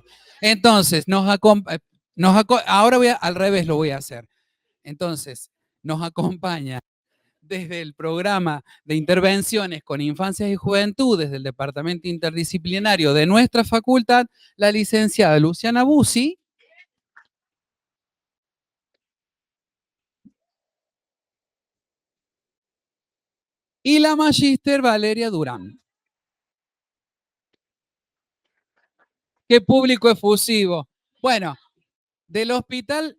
Perfecto. Entonces, ahora al revés lo voy a hacer. Entonces, nos acompaña desde el programa de intervenciones con infancias y juventudes del Departamento Interdisciplinario de nuestra facultad, la licenciada Luciana Bussi. Y la magíster Valeria Durán. Qué público efusivo. Bueno, del Hospital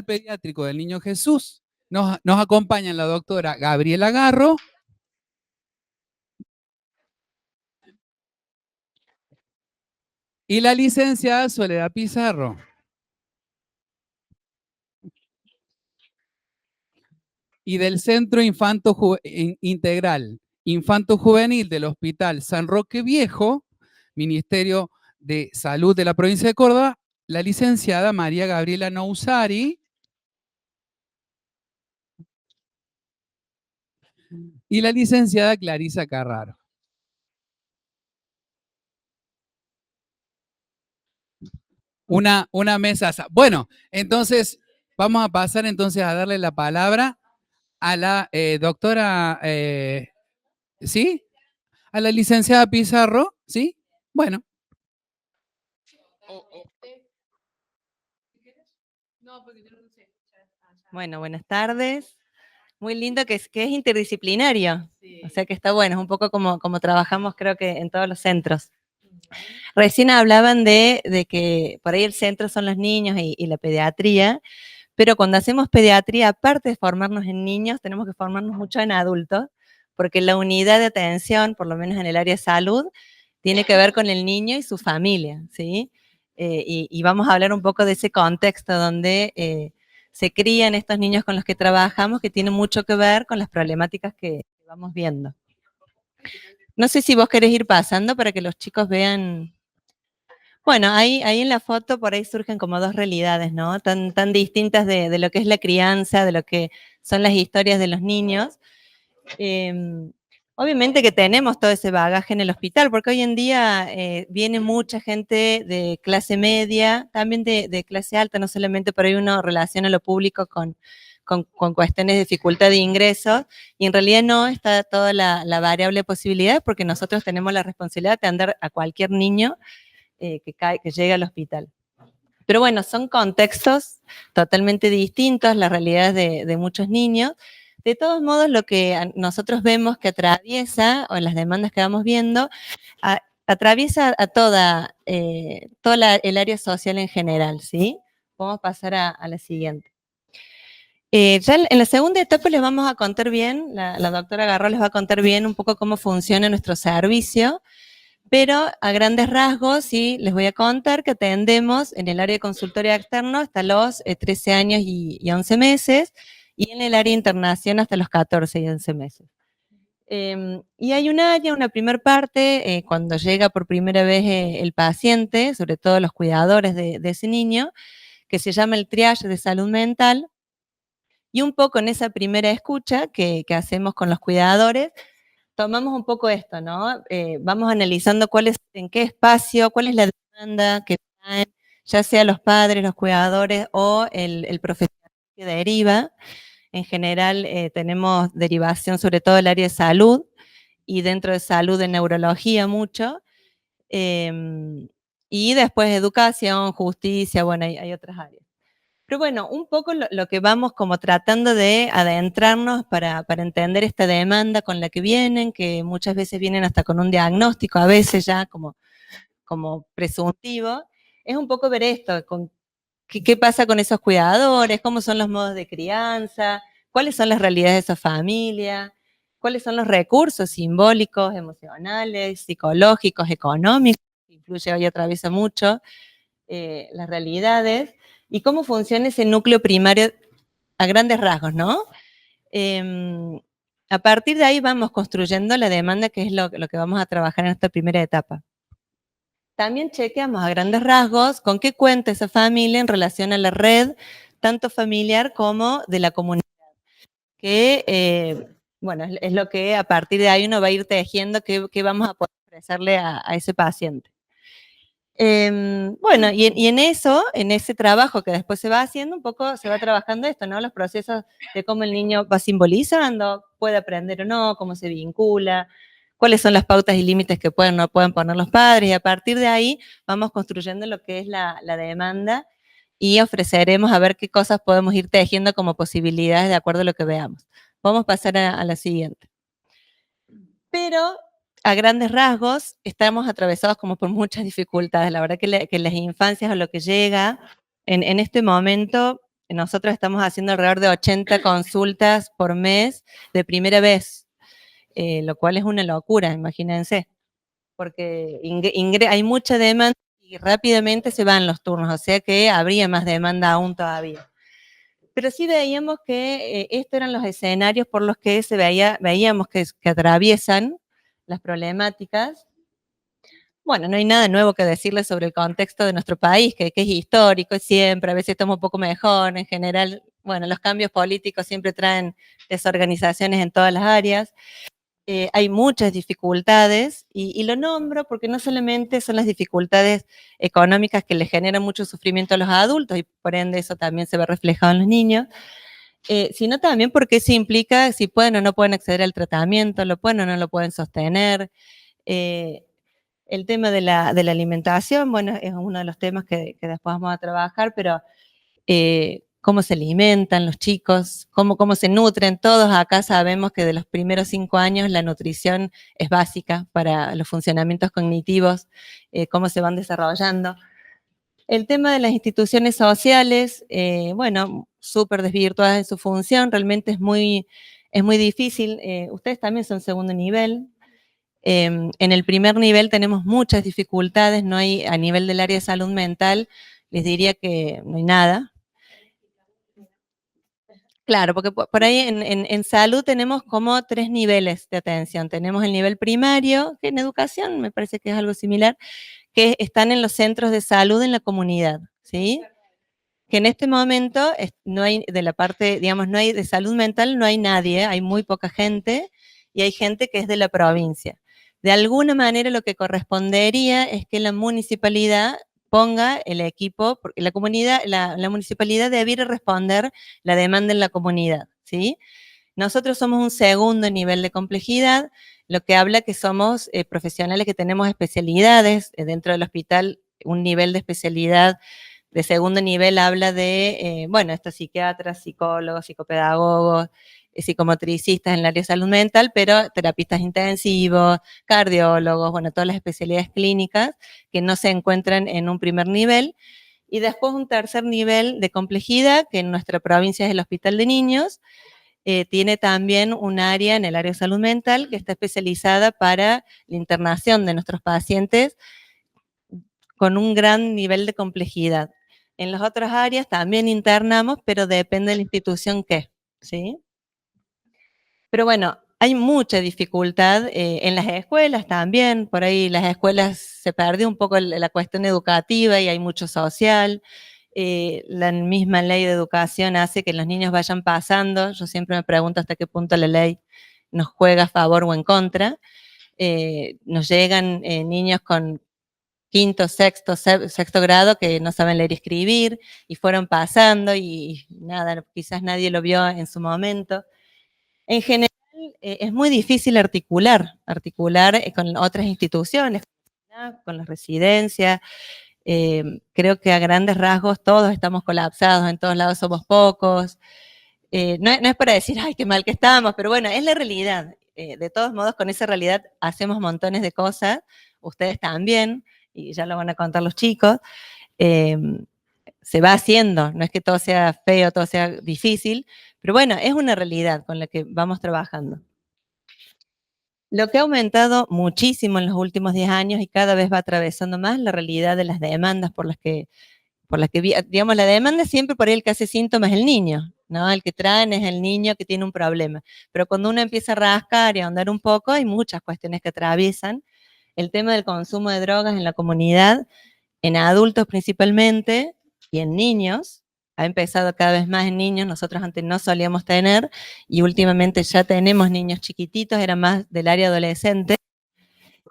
Pediátrico del Niño Jesús nos acompaña la doctora Gabriela Garro. Y la licenciada Soledad Pizarro. Y del Centro Integral Infanto Juvenil del Hospital San Roque Viejo, Ministerio de Salud de la provincia de Córdoba, la licenciada María Gabriela Nousari. Y la licenciada Clarisa Carraro. Una mesaza. Bueno, entonces vamos a pasar entonces a darle la palabra a la doctora, ¿sí? A la licenciada Pizarro, ¿sí? Bueno. Bueno, buenas tardes. Muy lindo que es interdisciplinario. Sí. O sea que está bueno, es un poco como trabajamos creo que en todos los centros. Recién hablaban de que por ahí el centro son los niños y la pediatría, pero cuando hacemos pediatría, aparte de formarnos en niños, tenemos que formarnos mucho en adultos, porque la unidad de atención, por lo menos en el área de salud, tiene que ver con el niño y su familia, ¿sí? Y vamos a hablar un poco de ese contexto donde se crían estos niños con los que trabajamos, que tienen mucho que ver con las problemáticas que vamos viendo. No sé si vos querés ir pasando para que los chicos vean. Bueno, ahí en la foto por ahí surgen como dos realidades, ¿no? Tan distintas de lo que es la crianza, de lo que son las historias de los niños. Obviamente que tenemos todo ese bagaje en el hospital, porque hoy en día viene mucha gente de clase media, también de clase alta, no solamente por ahí uno relaciona lo público con cuestiones de dificultad de ingresos, y en realidad no está toda la variable posibilidad, porque nosotros tenemos la responsabilidad de atender a cualquier niño que llegue al hospital. Pero bueno, son contextos totalmente distintos, las realidades de muchos niños. De todos modos, lo que nosotros vemos que atraviesa, o en las demandas que vamos viendo, atraviesa a toda el área social en general, ¿sí? Vamos a pasar a la siguiente. Ya en la segunda etapa les vamos a contar bien, la doctora Garro les va a contar bien un poco cómo funciona nuestro servicio, pero a grandes rasgos sí les voy a contar que atendemos en el área de consultorio externo hasta los 13 años y 11 meses, y en el área internación hasta los 14 y 11 meses. Y hay un área, una primera parte, cuando llega por primera vez el paciente, sobre todo los cuidadores de ese niño, que se llama el triage de salud mental, y un poco en esa primera escucha que hacemos con los cuidadores, tomamos un poco esto, ¿no? Vamos analizando en qué espacio, cuál es la demanda que traen, ya sea los padres, los cuidadores o el profesional que deriva. En general tenemos derivación sobre todo del área de salud, y dentro de salud de neurología mucho, y después educación, justicia, bueno, hay otras áreas. Pero bueno, un poco lo que vamos como tratando de adentrarnos para entender esta demanda con la que vienen, que muchas veces vienen hasta con un diagnóstico, a veces ya como presuntivo, es un poco ver esto, qué pasa con esos cuidadores, cómo son los modos de crianza, cuáles son las realidades de esa familia, cuáles son los recursos simbólicos, emocionales, psicológicos, económicos, que influye hoy atraviesa mucho las realidades, y cómo funciona ese núcleo primario a grandes rasgos, ¿no? A partir de ahí vamos construyendo la demanda, que es lo que vamos a trabajar en esta primera etapa. También chequeamos a grandes rasgos con qué cuenta esa familia en relación a la red, tanto familiar como de la comunidad. Que, bueno, es lo que a partir de ahí uno va a ir tejiendo qué vamos a poder ofrecerle a ese paciente. Bueno, y en eso, en ese trabajo que después se va haciendo, un poco se va trabajando esto, ¿no? Los procesos de cómo el niño va simbolizando, puede aprender o no, cómo se vincula, cuáles son las pautas y límites que pueden o no pueden poner los padres, y a partir de ahí vamos construyendo lo que es la demanda y ofreceremos a ver qué cosas podemos ir tejiendo como posibilidades de acuerdo a lo que veamos. Vamos a pasar a la siguiente. Pero a grandes rasgos estamos atravesados como por muchas dificultades. La verdad que las infancias o lo que llega, en este momento nosotros estamos haciendo alrededor de 80 consultas por mes de primera vez, lo cual es una locura, imagínense, porque hay mucha demanda y rápidamente se van los turnos, o sea que habría más demanda aún todavía. Pero sí veíamos que estos eran los escenarios por los que veíamos que atraviesan las problemáticas. Bueno, no hay nada nuevo que decirles sobre el contexto de nuestro país, que es histórico siempre, a veces estamos un poco mejor, en general, bueno, los cambios políticos siempre traen desorganizaciones en todas las áreas. Hay muchas dificultades y lo nombro porque no solamente son las dificultades económicas que le generan mucho sufrimiento a los adultos y por ende eso también se ve reflejado en los niños, sino también porque eso implica si pueden o no pueden acceder al tratamiento, lo pueden o no lo pueden sostener. El tema de la alimentación, bueno, es uno de los temas que después vamos a trabajar, pero cómo se alimentan los chicos, cómo se nutren. Todos acá sabemos que de los primeros 5 años la nutrición es básica para los funcionamientos cognitivos, cómo se van desarrollando. El tema de las instituciones sociales, bueno, súper desvirtuadas en su función, realmente es muy difícil. Ustedes también son segundo nivel. En el primer nivel tenemos muchas dificultades, no hay, a nivel del área de salud mental, les diría que no hay nada. Claro, porque por ahí en salud tenemos como 3 niveles de atención. Tenemos el nivel primario, que en educación me parece que es algo similar, que están en los centros de salud en la comunidad, ¿sí? Que en este momento no hay de la parte, digamos, no hay de salud mental, no hay nadie, hay muy poca gente y hay gente que es de la provincia. De alguna manera lo que correspondería es que la municipalidad ponga el equipo, porque la comunidad, la municipalidad debiera responder la demanda en la comunidad, ¿sí? Nosotros somos un segundo nivel de complejidad, lo que habla que somos profesionales que tenemos especialidades dentro del hospital, un nivel de especialidad de segundo nivel habla de, bueno, estos psiquiatras, psicólogos, psicopedagogos, psicomotricistas en el área de salud mental, pero terapistas intensivos, cardiólogos, bueno, todas las especialidades clínicas que no se encuentran en un primer nivel. Y después un tercer nivel de complejidad, que en nuestra provincia es el Hospital de Niños, tiene también un área en el área de salud mental que está especializada para la internación de nuestros pacientes con un gran nivel de complejidad. En las otras áreas también internamos, pero depende de la institución que, ¿sí? Pero bueno, hay mucha dificultad en las escuelas también, por ahí las escuelas se perdió un poco la cuestión educativa y hay mucho social. La misma ley de educación hace que los niños vayan pasando. Yo siempre me pregunto hasta qué punto la ley nos juega a favor o en contra. Nos llegan niños con quinto, sexto grado que no saben leer y escribir y fueron pasando y nada, quizás nadie lo vio en su momento. En general, es muy difícil articular con otras instituciones, con las residencias. Creo que a grandes rasgos todos estamos colapsados, en todos lados somos pocos. No es para decir, ay, qué mal que estamos, pero bueno, es la realidad. De todos modos, con esa realidad hacemos montones de cosas, ustedes también, y ya lo van a contar los chicos. Se va haciendo, no es que todo sea feo, todo sea difícil, pero bueno, es una realidad con la que vamos trabajando. Lo que ha aumentado muchísimo en los últimos 10 años y cada vez va atravesando más la realidad de las demandas por las que, digamos, la demanda siempre por ahí el que hace síntomas es el niño, ¿no? El que traen es el niño que tiene un problema. Pero cuando uno empieza a rascar y a ahondar un poco, hay muchas cuestiones que atraviesan. El tema del consumo de drogas en la comunidad, en adultos principalmente y en niños, ha empezado cada vez más en niños, nosotros antes no solíamos tener y últimamente ya tenemos niños chiquititos, era más del área adolescente.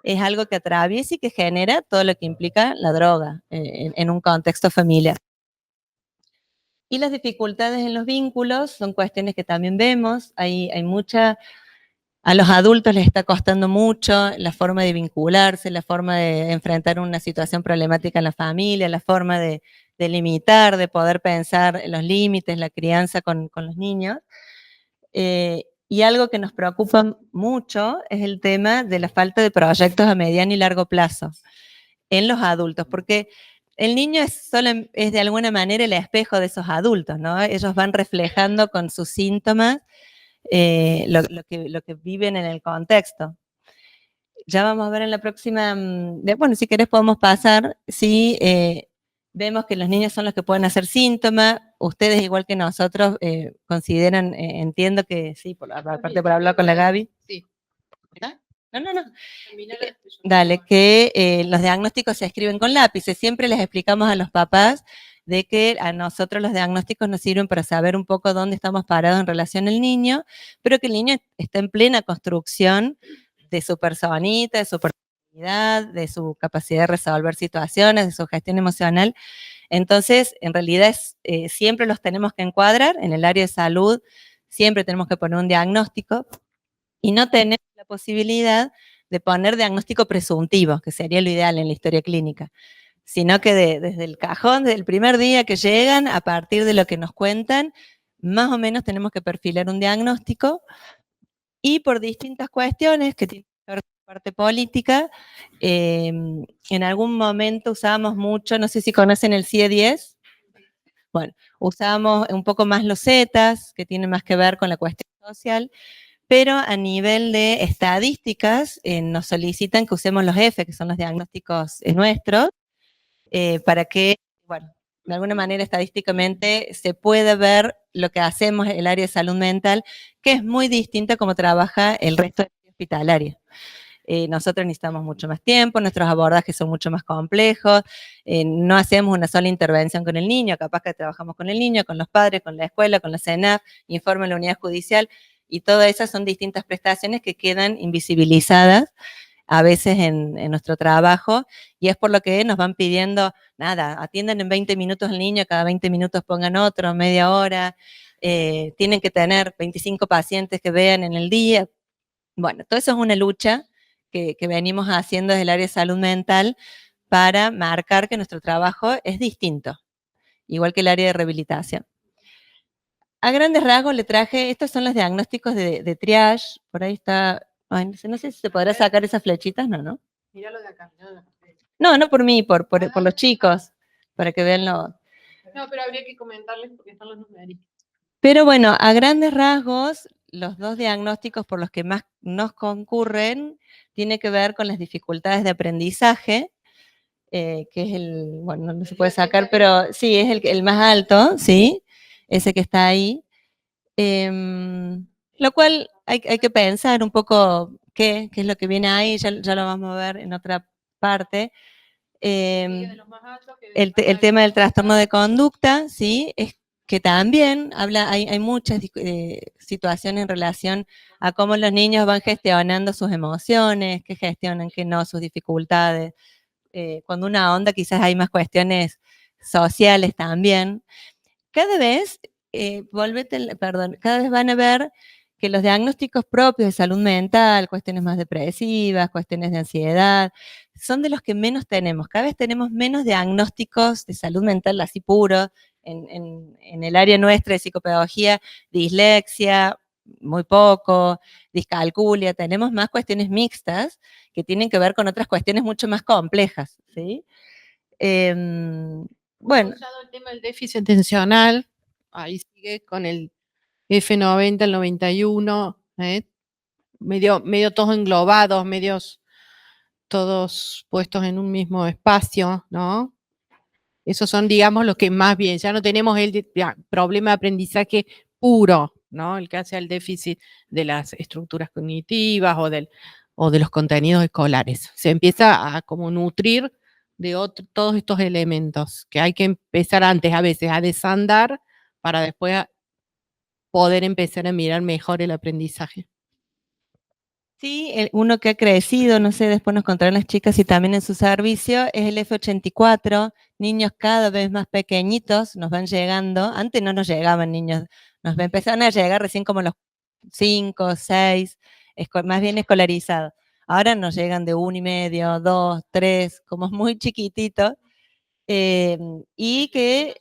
es algo que atraviesa y que genera todo lo que implica la droga en un contexto familiar. Y las dificultades en los vínculos son cuestiones que también vemos, hay mucha... A los adultos les está costando mucho la forma de vincularse, la forma de enfrentar una situación problemática en la familia, la forma de limitar, de poder pensar los límites, la crianza con los niños. Y algo que nos preocupa mucho es el tema de la falta de proyectos a mediano y largo plazo en los adultos, porque el niño es de alguna manera el espejo de esos adultos, ¿no? Ellos van reflejando con sus síntomas lo que viven en el contexto. Ya vamos a ver en la próxima, bueno, si querés podemos pasar, sí, vemos que los niños son los que pueden hacer síntomas, ustedes igual que nosotros consideran, entiendo que sí, aparte por hablar con la Gaby. Sí. No. Dale, que los diagnósticos se escriben con lápices, siempre les explicamos a los papás de que a nosotros los diagnósticos nos sirven para saber un poco dónde estamos parados en relación al niño, pero que el niño está en plena construcción de su personita, de su personalidad, de su capacidad de resolver situaciones, de su gestión emocional. Entonces, en realidad siempre los tenemos que encuadrar en el área de salud, siempre tenemos que poner un diagnóstico y no tenemos la posibilidad de poner diagnóstico presuntivo, que sería lo ideal en la historia clínica, sino que desde el cajón, desde el primer día que llegan, a partir de lo que nos cuentan, más o menos tenemos que perfilar un diagnóstico y por distintas cuestiones que tienen que ver con la parte política, en algún momento usábamos mucho, no sé si conocen el CIE-10, bueno, usábamos un poco más los Zetas, que tienen más que ver con la cuestión social, pero a nivel de estadísticas nos solicitan que usemos los F, que son los diagnósticos nuestros, para que, bueno, de alguna manera estadísticamente se pueda ver lo que hacemos en el área de salud mental, que es muy distinta a cómo trabaja el resto del hospitalario. Nosotros necesitamos mucho más tiempo, nuestros abordajes son mucho más complejos, no hacemos una sola intervención con el niño, capaz que trabajamos con el niño, con los padres, con la escuela, con la CENAF, informe a la unidad judicial, y todas esas son distintas prestaciones que quedan invisibilizadas a veces en nuestro trabajo, y es por lo que nos van pidiendo, nada, atiendan en 20 minutos al niño, cada 20 minutos pongan otro, media hora, tienen que tener 25 pacientes que vean en el día. Bueno, todo eso es una lucha que venimos haciendo desde el área de salud mental para marcar que nuestro trabajo es distinto, igual que el área de rehabilitación. A grandes rasgos le traje, estos son los diagnósticos de triage, por ahí está, ay, no sé si se podrá sacar esas flechitas, no. Míralo de acá. No por mí, por los chicos, para que vean lo... No, pero habría que comentarles porque están los numeritos. Pero bueno, a grandes rasgos, los dos diagnósticos por los que más nos concurren tiene que ver con las dificultades de aprendizaje, que es bueno, no se puede sacar, pero sí, es el más alto, ¿sí? Ese que está ahí. Lo cual hay que pensar un poco qué es lo que viene ahí, ya lo vamos a ver en otra parte. El tema del trastorno de conducta, ¿sí? Es que también hay muchas situaciones en relación a cómo los niños van gestionando sus emociones, qué gestionan, qué no, sus dificultades. Cuando una onda quizás hay más cuestiones sociales también. Cada vez, cada vez van a ver que los diagnósticos propios de salud mental, cuestiones más depresivas, cuestiones de ansiedad, son de los que menos tenemos. Cada vez tenemos menos diagnósticos de salud mental así puros. En el área nuestra de psicopedagogía, dislexia, muy poco, discalculia, tenemos más cuestiones mixtas que tienen que ver con otras cuestiones mucho más complejas, ¿sí? Bueno. El tema del déficit atencional, ahí sigue con el F90, el 91, medio todos englobados, medios todos puestos en un mismo espacio, ¿no? Esos son, digamos, los que más bien, ya no tenemos el problema de aprendizaje puro, ¿no? El que hace al déficit de las estructuras cognitivas o de los contenidos escolares. Se empieza a como nutrir de todos estos elementos que hay que empezar antes a veces a desandar para después poder empezar a mirar mejor el aprendizaje. Sí, uno que ha crecido, no sé, después nos contarán las chicas y también en su servicio, es el F84, niños cada vez más pequeñitos nos van llegando, antes no nos llegaban niños, nos empezaron a llegar recién como los 5, 6, más bien escolarizados. Ahora nos llegan de 1,5, 2, 3, como muy chiquititos, y que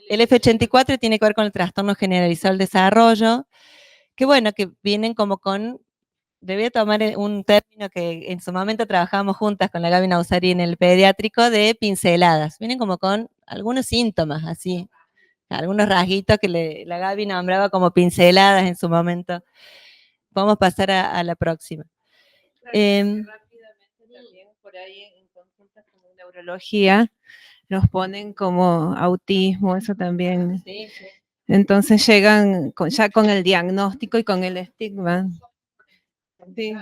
el F84 tiene que ver con el trastorno generalizado del desarrollo, que bueno, que vienen como con, debía tomar un término que en su momento trabajábamos juntas con la Gaby Nausari en el pediátrico, de pinceladas. Vienen como con algunos síntomas, así, algunos rasguitos que la Gaby nombraba como pinceladas en su momento. Vamos a pasar a la próxima. Rápidamente también por ahí en consultas como neurología nos ponen como autismo, eso también. Sí, sí. Entonces llegan ya con el diagnóstico y con el estigma. Sí.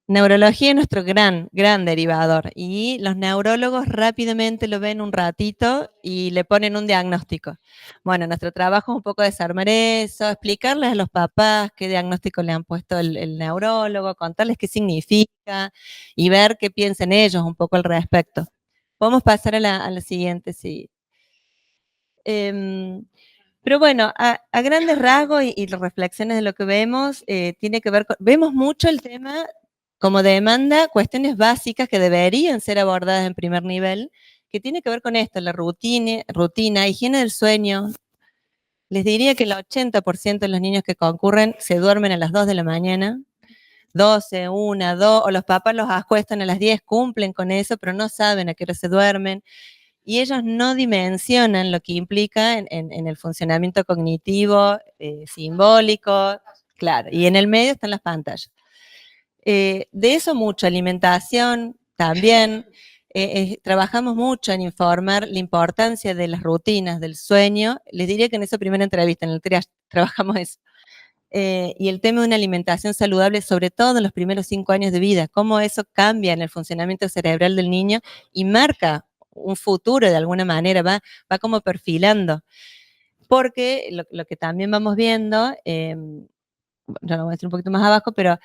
Neurología es nuestro gran derivador y los neurólogos rápidamente lo ven un ratito y le ponen un diagnóstico. Bueno, nuestro trabajo es un poco desarmar eso, explicarles a los papás qué diagnóstico le han puesto el neurólogo, contarles qué significa y ver qué piensan ellos un poco al respecto. Podemos pasar a la siguiente, sí. Pero bueno, a grandes rasgos y reflexiones de lo que vemos, tiene que ver con, vemos mucho el tema como demanda, cuestiones básicas que deberían ser abordadas en primer nivel, que tiene que ver con esto, la rutina, higiene del sueño. Les diría que el 80% de los niños que concurren se duermen a las 2 de la mañana, 12, 1, 2, o los papás los acuestan a las 10, cumplen con eso, pero no saben a qué hora se duermen. Y ellos no dimensionan lo que implica en el funcionamiento cognitivo, simbólico, claro, y en el medio están las pantallas. De eso mucho, alimentación también, trabajamos mucho en informar la importancia de las rutinas, del sueño. Les diría que en esa primera entrevista, en el triage, trabajamos eso. Y el tema de una alimentación saludable, sobre todo en los primeros 5 años de vida, cómo eso cambia en el funcionamiento cerebral del niño y marca un futuro de alguna manera, va como perfilando. Porque lo que también vamos viendo, ya lo voy a decir un poquito más abajo, pero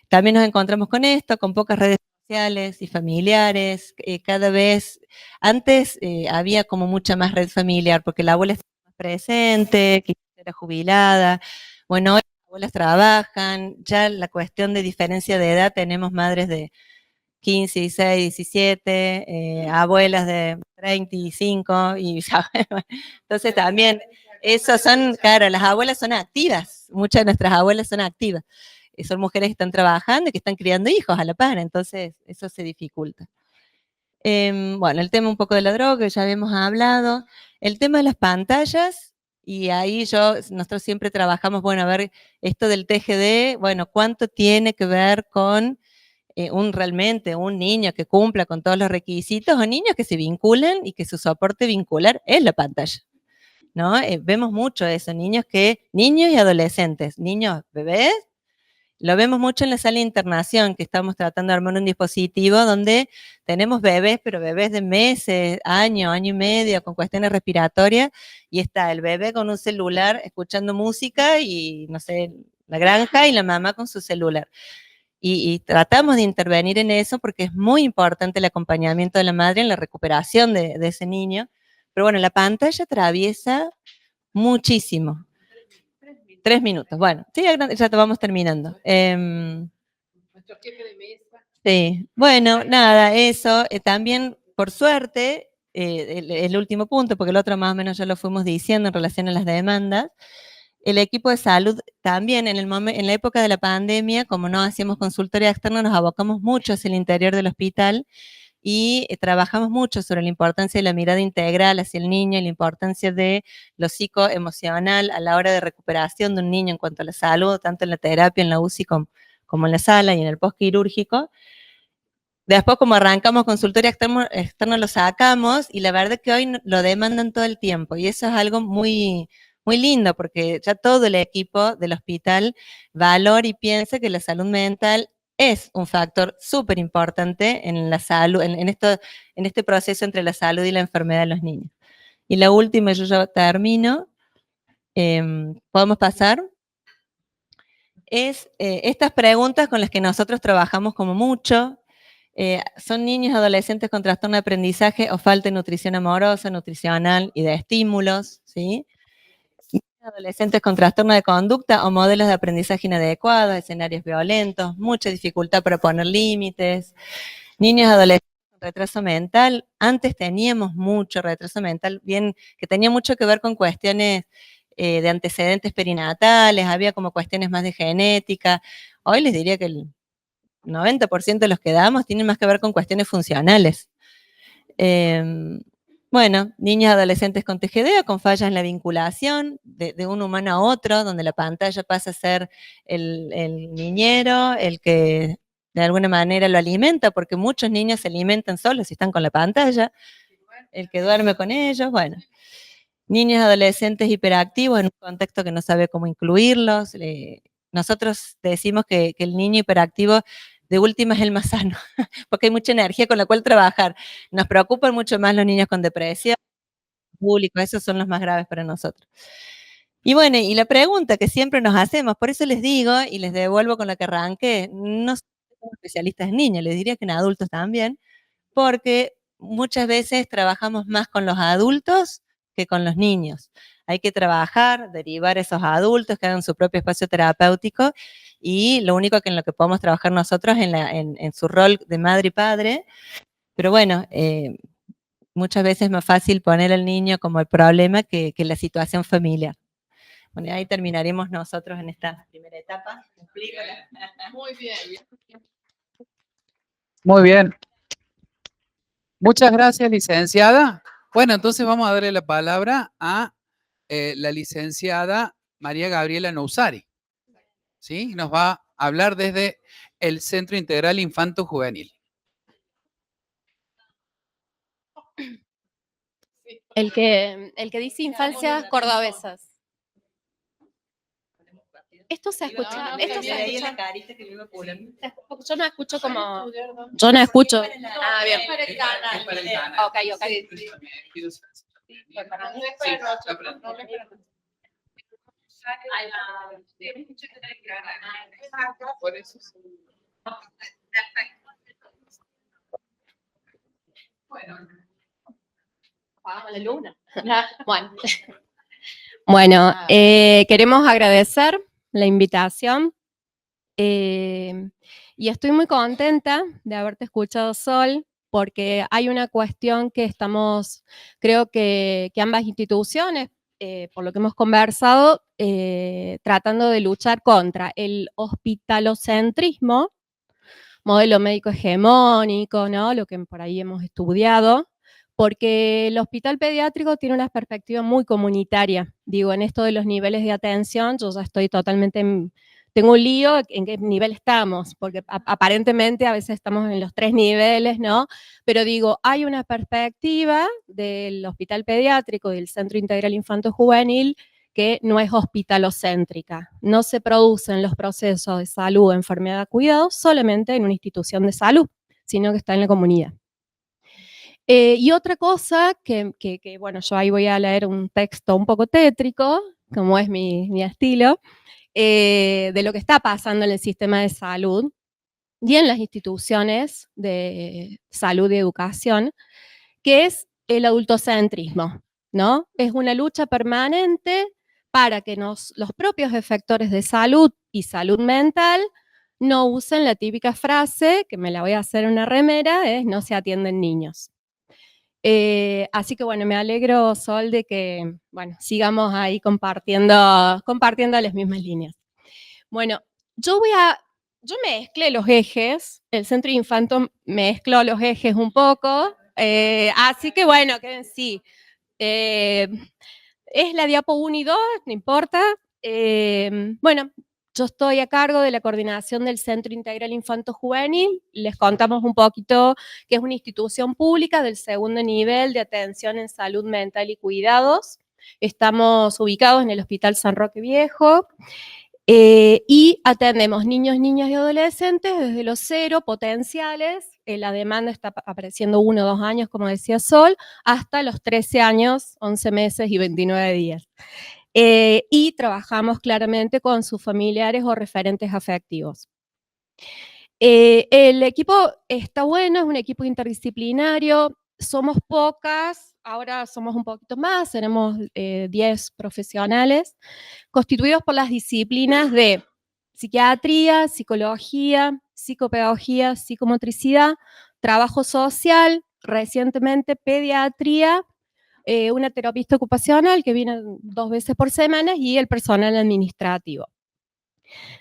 también nos encontramos con esto, con pocas redes sociales y familiares, cada vez, antes había como mucha más red familiar, porque la abuela estaba más presente, que era jubilada, bueno, hoy las abuelas trabajan, ya la cuestión de diferencia de edad, tenemos madres de 15, 16, 17, abuelas de 35, y entonces también, esos son, claro, las abuelas son activas, muchas de nuestras abuelas son activas, son mujeres que están trabajando y que están criando hijos a la par, entonces eso se dificulta. Bueno, el tema un poco de la droga, ya habíamos hablado, el tema de las pantallas, y ahí nosotros siempre trabajamos, bueno, a ver, esto del TGD, bueno, ¿cuánto tiene que ver con realmente un niño que cumpla con todos los requisitos o niños que se vinculen y que su soporte vincular es la pantalla? ¿No? Vemos mucho eso, niños y adolescentes, niños bebés, lo vemos mucho en la sala de internación, que estamos tratando de armar un dispositivo donde tenemos bebés, pero bebés de meses, año y medio, con cuestiones respiratorias, y está el bebé con un celular escuchando música y, no sé, la granja, y la mamá con su celular. Y tratamos de intervenir en eso porque es muy importante el acompañamiento de la madre en la recuperación de ese niño. Pero bueno, la pantalla atraviesa muchísimo. 3 minutos, bueno, sí, ya te vamos terminando. Nuestro jefe de mesa. Sí, bueno, nada, eso. También, por suerte, el último punto, porque el otro más o menos ya lo fuimos diciendo en relación a las demandas, el equipo de salud también en la época de la pandemia, como no hacíamos consultoría externa, nos abocamos mucho hacia el interior del hospital y trabajamos mucho sobre la importancia de la mirada integral hacia el niño y la importancia de lo psicoemocional a la hora de recuperación de un niño en cuanto a la salud, tanto en la terapia, en la UCI como en la sala y en el postquirúrgico. Después, como arrancamos consultoría externo, lo sacamos y la verdad es que hoy lo demandan todo el tiempo y eso es algo muy, muy lindo porque ya todo el equipo del hospital valora y piensa que la salud mental es un factor súper importante en la salud, en este proceso entre la salud y la enfermedad de los niños. Y la última, yo ya termino. ¿Podemos pasar? es estas preguntas con las que nosotros trabajamos como mucho. Son niños y adolescentes con trastorno de aprendizaje o falta de nutrición amorosa, nutricional y de estímulos, ¿sí? Adolescentes con trastorno de conducta o modelos de aprendizaje inadecuados, escenarios violentos, mucha dificultad para poner límites. Niños y adolescentes con retraso mental. Antes teníamos mucho retraso mental, bien, que tenía mucho que ver con cuestiones de antecedentes perinatales, había como cuestiones más de genética. Hoy les diría que el 90% de los que damos tienen más que ver con cuestiones funcionales. Bueno, niños y adolescentes con TGD o con fallas en la vinculación de un humano a otro, donde la pantalla pasa a ser el niñero, el que de alguna manera lo alimenta, porque muchos niños se alimentan solos si están con la pantalla, el que duerme con ellos, bueno. Niños y adolescentes hiperactivos en un contexto que no sabe cómo incluirlos. Nosotros decimos que el niño hiperactivo de última es el más sano, porque hay mucha energía con la cual trabajar. Nos preocupan mucho más los niños con depresión, público, esos son los más graves para nosotros. Y bueno, y la pregunta que siempre nos hacemos, por eso les digo, y les devuelvo con la que arranqué, no somos especialistas en niños, les diría que en adultos también, porque muchas veces trabajamos más con los adultos que con los niños. Hay que trabajar, derivar esos adultos que hagan su propio espacio terapéutico y lo único que en lo que podemos trabajar nosotros en su rol de madre y padre. Pero bueno, muchas veces es más fácil poner al niño como el problema que la situación familiar. Bueno, ahí terminaremos nosotros en esta primera etapa. Muy bien. Muy bien. Muchas gracias, licenciada. Bueno, entonces vamos a darle la palabra a la licenciada María Gabriela Nousari. ¿Sí? Nos va a hablar desde el Centro Integral Infanto Juvenil. El que dice infancias cordobesas. Esto se escucha, esto se escucha. Yo no escucho como. Yo no escucho. Ah, bien. Ok. Apagamos la luna. Bueno, queremos agradecer la invitación y estoy muy contenta de haberte escuchado, Sol, porque hay una cuestión que creo que ambas instituciones, por lo que hemos conversado, tratando de luchar contra el hospitalocentrismo, modelo médico hegemónico, ¿no? Lo que por ahí hemos estudiado, porque el hospital pediátrico tiene una perspectiva muy comunitaria. Digo, en esto de los niveles de atención, yo ya estoy totalmente, tengo un lío en qué nivel estamos, porque aparentemente a veces estamos en los 3 niveles, ¿no? Pero digo, hay una perspectiva del hospital pediátrico, del Centro Integral Infanto Juvenil, que no es hospitalocéntrica. No se producen los procesos de salud, enfermedad, cuidado solamente en una institución de salud, sino que está en la comunidad. Y otra cosa que, bueno, yo ahí voy a leer un texto un poco tétrico, como es mi estilo, de lo que está pasando en el sistema de salud y en las instituciones de salud y educación, que es el adultocentrismo, ¿no? Es una lucha permanente para que los propios efectores de salud y salud mental no usen la típica frase, que me la voy a hacer en una remera, es no se atienden niños. Así que bueno, me alegro, Sol, de que bueno, sigamos ahí compartiendo las mismas líneas. Bueno, yo mezclé los ejes, el Centro Infanto mezcló los ejes un poco, así que bueno, que sí, es la diapo 1 y 2, no importa. Bueno, yo estoy a cargo de la coordinación del Centro Integral Infanto Juvenil. Les contamos un poquito que es una institución pública del segundo nivel de atención en salud mental y cuidados. Estamos ubicados en el Hospital San Roque Viejo y atendemos niños, niñas y adolescentes desde los 0 potenciales. La demanda está apareciendo 1 o 2 años, como decía Sol, hasta los 13 años, 11 meses y 29 días. y trabajamos claramente con sus familiares o referentes afectivos. El equipo está bueno, es un equipo interdisciplinario, somos pocas, ahora somos un poquito más, tenemos 10 profesionales, constituidos por las disciplinas de psiquiatría, psicología, psicopedagogía, psicomotricidad, trabajo social, recientemente pediatría, una terapista ocupacional que viene 2 veces por semana y el personal administrativo.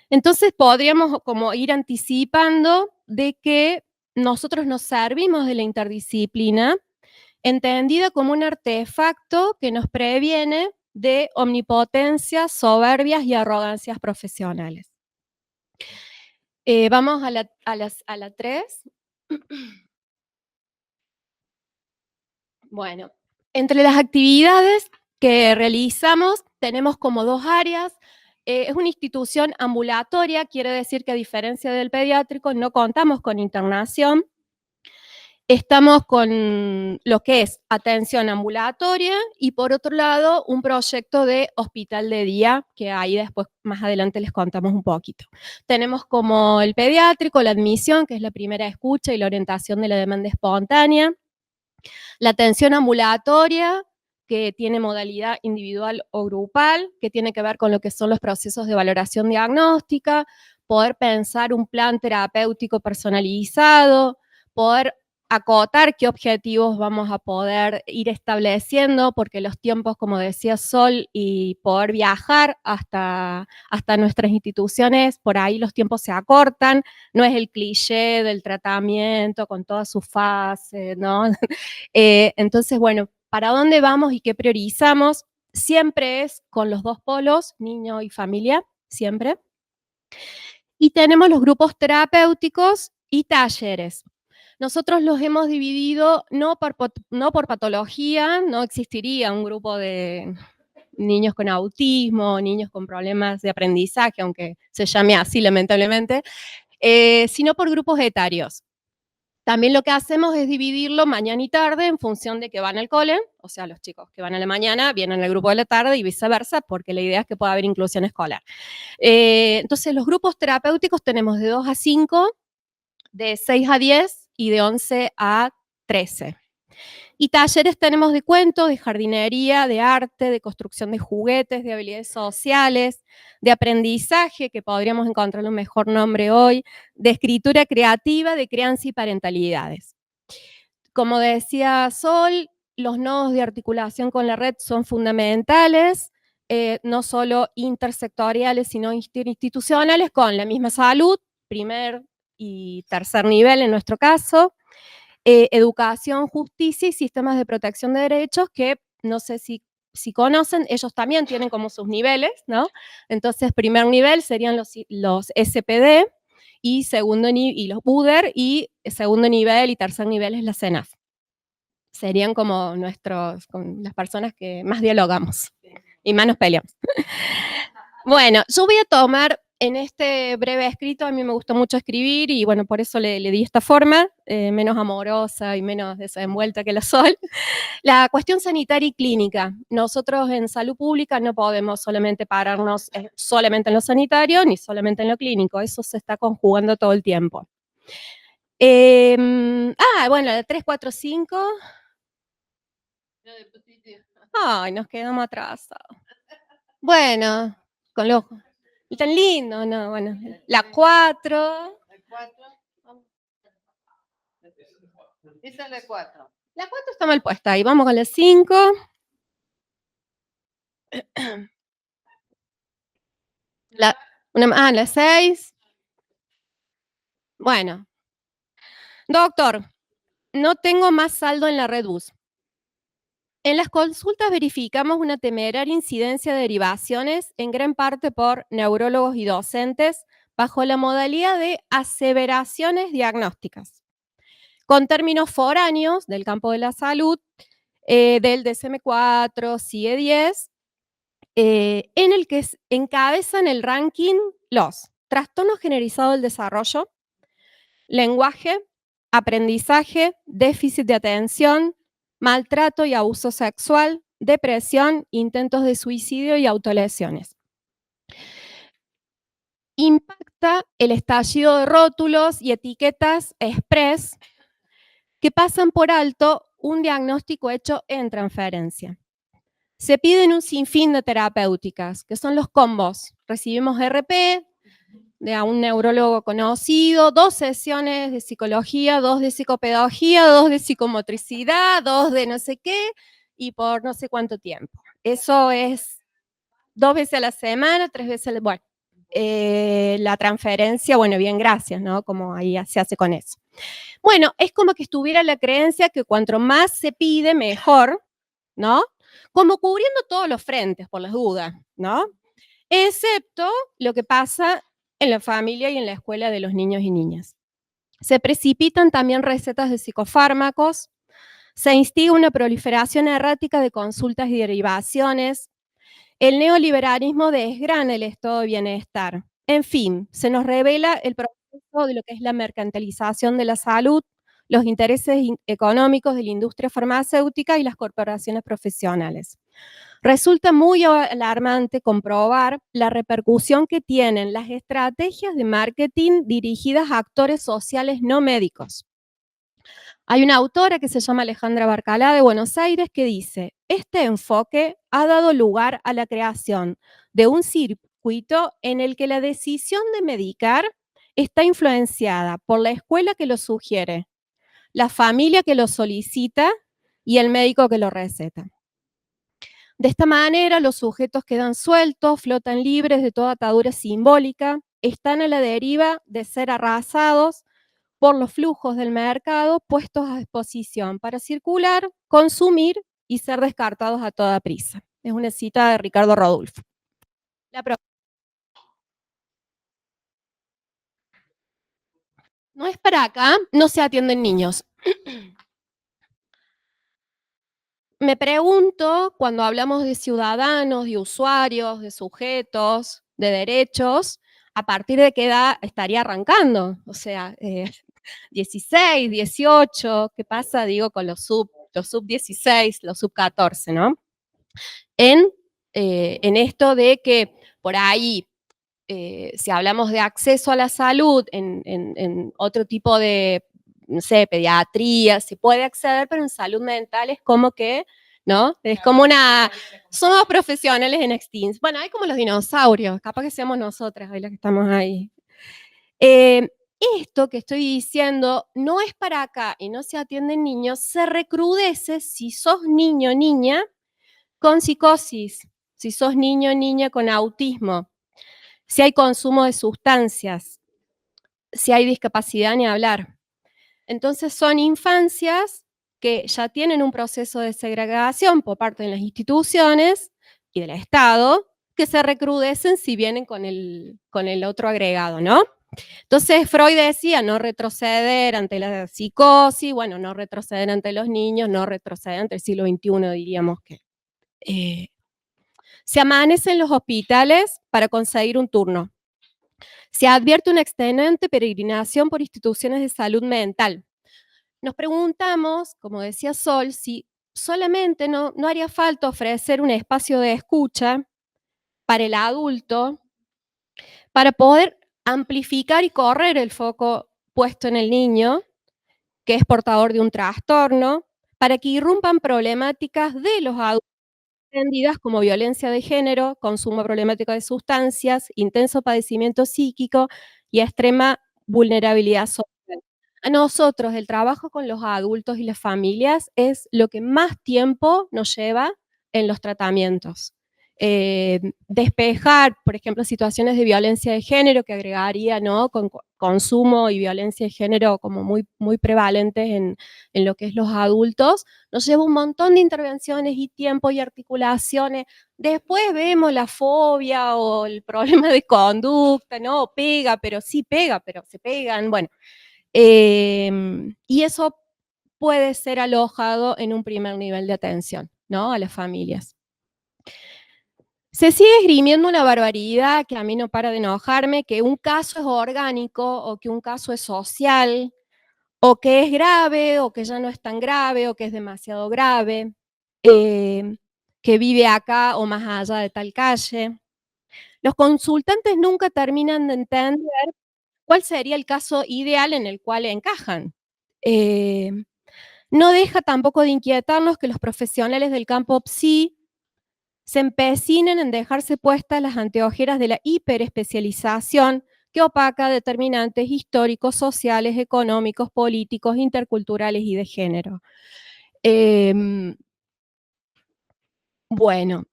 Entonces podríamos como ir anticipando de que nosotros nos servimos de la interdisciplina entendida como un artefacto que nos previene de omnipotencias, soberbias y arrogancias profesionales. Vamos a la 3. Bueno, entre las actividades que realizamos tenemos como 2 áreas. Es una institución ambulatoria, quiere decir que a diferencia del pediátrico no contamos con internación. Estamos con lo que es atención ambulatoria y por otro lado un proyecto de hospital de día, que ahí después más adelante les contamos un poquito. Tenemos como el pediátrico, la admisión, que es la primera escucha y la orientación de la demanda espontánea. La atención ambulatoria, que tiene modalidad individual o grupal, que tiene que ver con lo que son los procesos de valoración diagnóstica, poder pensar un plan terapéutico personalizado, poder acotar qué objetivos vamos a poder ir estableciendo, porque los tiempos, como decía Sol, y poder viajar hasta nuestras instituciones, por ahí los tiempos se acortan, no es el cliché del tratamiento con todas sus fases, ¿no? Entonces, bueno, ¿para dónde vamos y qué priorizamos? Siempre es con los 2 polos, niño y familia, siempre. Y tenemos los grupos terapéuticos y talleres. Nosotros los hemos dividido no por patología, no existiría un grupo de niños con autismo, niños con problemas de aprendizaje, aunque se llame así lamentablemente, sino por grupos etarios. También lo que hacemos es dividirlo mañana y tarde en función de que van al cole, o sea, los chicos que van a la mañana vienen al grupo de la tarde y viceversa, porque la idea es que pueda haber inclusión escolar. Entonces, los grupos terapéuticos tenemos de 2 a 5, de 6 a 10 y de 11 a 13. Y talleres tenemos de cuentos, de jardinería, de arte, de construcción de juguetes, de habilidades sociales, de aprendizaje, que podríamos encontrar un mejor nombre hoy, de escritura creativa, de crianza y parentalidades. Como decía Sol, los nodos de articulación con la red son fundamentales, no solo intersectoriales, sino interinstitucionales, con la misma salud, primer y tercer nivel en nuestro caso, educación, justicia y sistemas de protección de derechos que no sé si conocen, ellos también tienen como sus niveles, ¿no? Entonces, primer nivel serían los SPD y y los UDER, y segundo nivel y tercer nivel es la CENAF. Serían como con las personas que más dialogamos y más nos peleamos. Bueno, yo voy a tomar en este breve escrito, a mí me gustó mucho escribir y bueno, por eso le di esta forma, menos amorosa y menos desenvuelta que la Sol. La cuestión sanitaria y clínica. Nosotros en salud pública no podemos solamente pararnos solamente en lo sanitario ni solamente en lo clínico, eso se está conjugando todo el tiempo. Bueno, la 3, 4, 5. Ay, nos quedamos atrasados. Bueno, con los... Tan lindo, no, bueno. La 4. Esa es la 4. La 4 está mal puesta ahí, vamos con la 5. La 6. Bueno. Doctor, no tengo más saldo en la red bus. En las consultas verificamos una temeraria incidencia de derivaciones, en gran parte por neurólogos y docentes, bajo la modalidad de aseveraciones diagnósticas, con términos foráneos del campo de la salud, del DSM-4, CIE-10, en el que encabezan el ranking los trastornos generalizados del desarrollo, lenguaje, aprendizaje, déficit de atención, maltrato y abuso sexual, depresión, intentos de suicidio y autolesiones. Impacta el estallido de rótulos y etiquetas express que pasan por alto un diagnóstico hecho en transferencia. Se piden un sinfín de terapéuticas, que son los combos. Recibimos RP de a un neurólogo conocido, 2 sesiones de psicología, 2 de psicopedagogía, 2 de psicomotricidad, 2 de no sé qué, y por no sé cuánto tiempo. Eso es 2 veces a la semana, 3 veces a la... Bueno, la transferencia, bueno, bien, gracias, ¿no? Como ahí se hace con eso. Bueno, es como que estuviera la creencia que cuanto más se pide, mejor, ¿no? Como cubriendo todos los frentes, por las dudas, ¿no? Excepto lo que pasa en la familia y en la escuela de los niños y niñas. Se precipitan también recetas de psicofármacos, se instiga una proliferación errática de consultas y derivaciones, el neoliberalismo desgrana el estado de bienestar. En fin, se nos revela el proceso de lo que es la mercantilización de la salud, los intereses económicos de la industria farmacéutica y las corporaciones profesionales. Resulta muy alarmante comprobar la repercusión que tienen las estrategias de marketing dirigidas a actores sociales no médicos. Hay una autora que se llama Alejandra Barcalá de Buenos Aires que dice, este enfoque ha dado lugar a la creación de un circuito en el que la decisión de medicar está influenciada por la escuela que lo sugiere, la familia que lo solicita y el médico que lo receta. De esta manera, los sujetos quedan sueltos, flotan libres de toda atadura simbólica, están a la deriva de ser arrasados por los flujos del mercado puestos a disposición para circular, consumir y ser descartados a toda prisa. Es una cita de Ricardo Rodulfo. No es para acá, no se atienden niños. Me pregunto, cuando hablamos de ciudadanos, de usuarios, de sujetos, de derechos, ¿a partir de qué edad estaría arrancando? O sea, 16, 18, ¿qué pasa, digo, con los sub 16, los sub 14, ¿no? En esto de que por ahí, si hablamos de acceso a la salud en otro tipo de, no sé, pediatría, se puede acceder, pero en salud mental es como que, ¿no? Es como una, somos profesionales en extinción. Bueno, hay como los dinosaurios, capaz que seamos nosotras, hoy las que estamos ahí. Esto que estoy diciendo no es para acá y no se atienden niños, se recrudece si sos niño o niña con psicosis, si sos niño o niña con autismo, si hay consumo de sustancias, si hay discapacidad, ni hablar. Entonces son infancias que ya tienen un proceso de segregación por parte de las instituciones y del Estado, que se recrudecen si vienen con el otro agregado, ¿no? Entonces Freud decía no retroceder ante la psicosis, bueno, no retroceder ante los niños, no retroceder ante el siglo XXI, diríamos que. Se amanece en los hospitales para conseguir un turno. Se advierte una extenuante peregrinación por instituciones de salud mental. Nos preguntamos, como decía Sol, si solamente no haría falta ofrecer un espacio de escucha para el adulto, para poder amplificar y correr el foco puesto en el niño, que es portador de un trastorno, para que irrumpan problemáticas de los adultos entendidas como violencia de género, consumo problemático de sustancias, intenso padecimiento psíquico y extrema vulnerabilidad social. A nosotros el trabajo con los adultos y las familias es lo que más tiempo nos lleva en los tratamientos. Despejar, por ejemplo, situaciones de violencia de género que agregaría, ¿no? Con consumo y violencia de género como muy, muy prevalentes en lo que es los adultos, nos lleva un montón de intervenciones y tiempo y articulaciones. Después vemos la fobia o el problema de conducta, ¿no? Pega, pero sí pega, pero se pegan, bueno. Y eso puede ser alojado en un primer nivel de atención, ¿no? A las familias. Se sigue esgrimiendo una barbaridad que a mí no para de enojarme, que un caso es orgánico o que un caso es social, o que es grave o que ya no es tan grave o que es demasiado grave. que vive acá o más allá de tal calle. Los consultantes nunca terminan de entender cuál sería el caso ideal en el cual encajan. No deja tampoco de inquietarnos que los profesionales del campo PSI se empecinen en dejarse puestas las anteojeras de la hiperespecialización que opaca determinantes históricos, sociales, económicos, políticos, interculturales y de género. Bueno,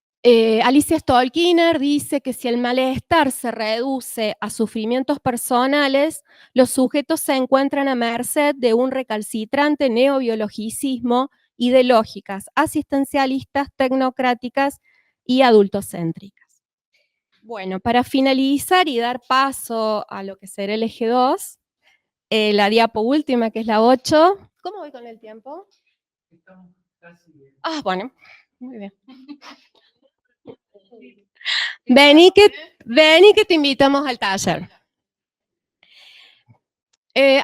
Alicia Stolkiner dice que si el malestar se reduce a sufrimientos personales, los sujetos se encuentran a merced de un recalcitrante neobiologicismo y de lógicas asistencialistas, tecnocráticas y adultocéntricas. Bueno, para finalizar y dar paso a lo que será el eje 2, la diapo última, que es la 8. ¿Cómo voy con el tiempo? Ah, bueno, muy bien. Vení que te invitamos al taller.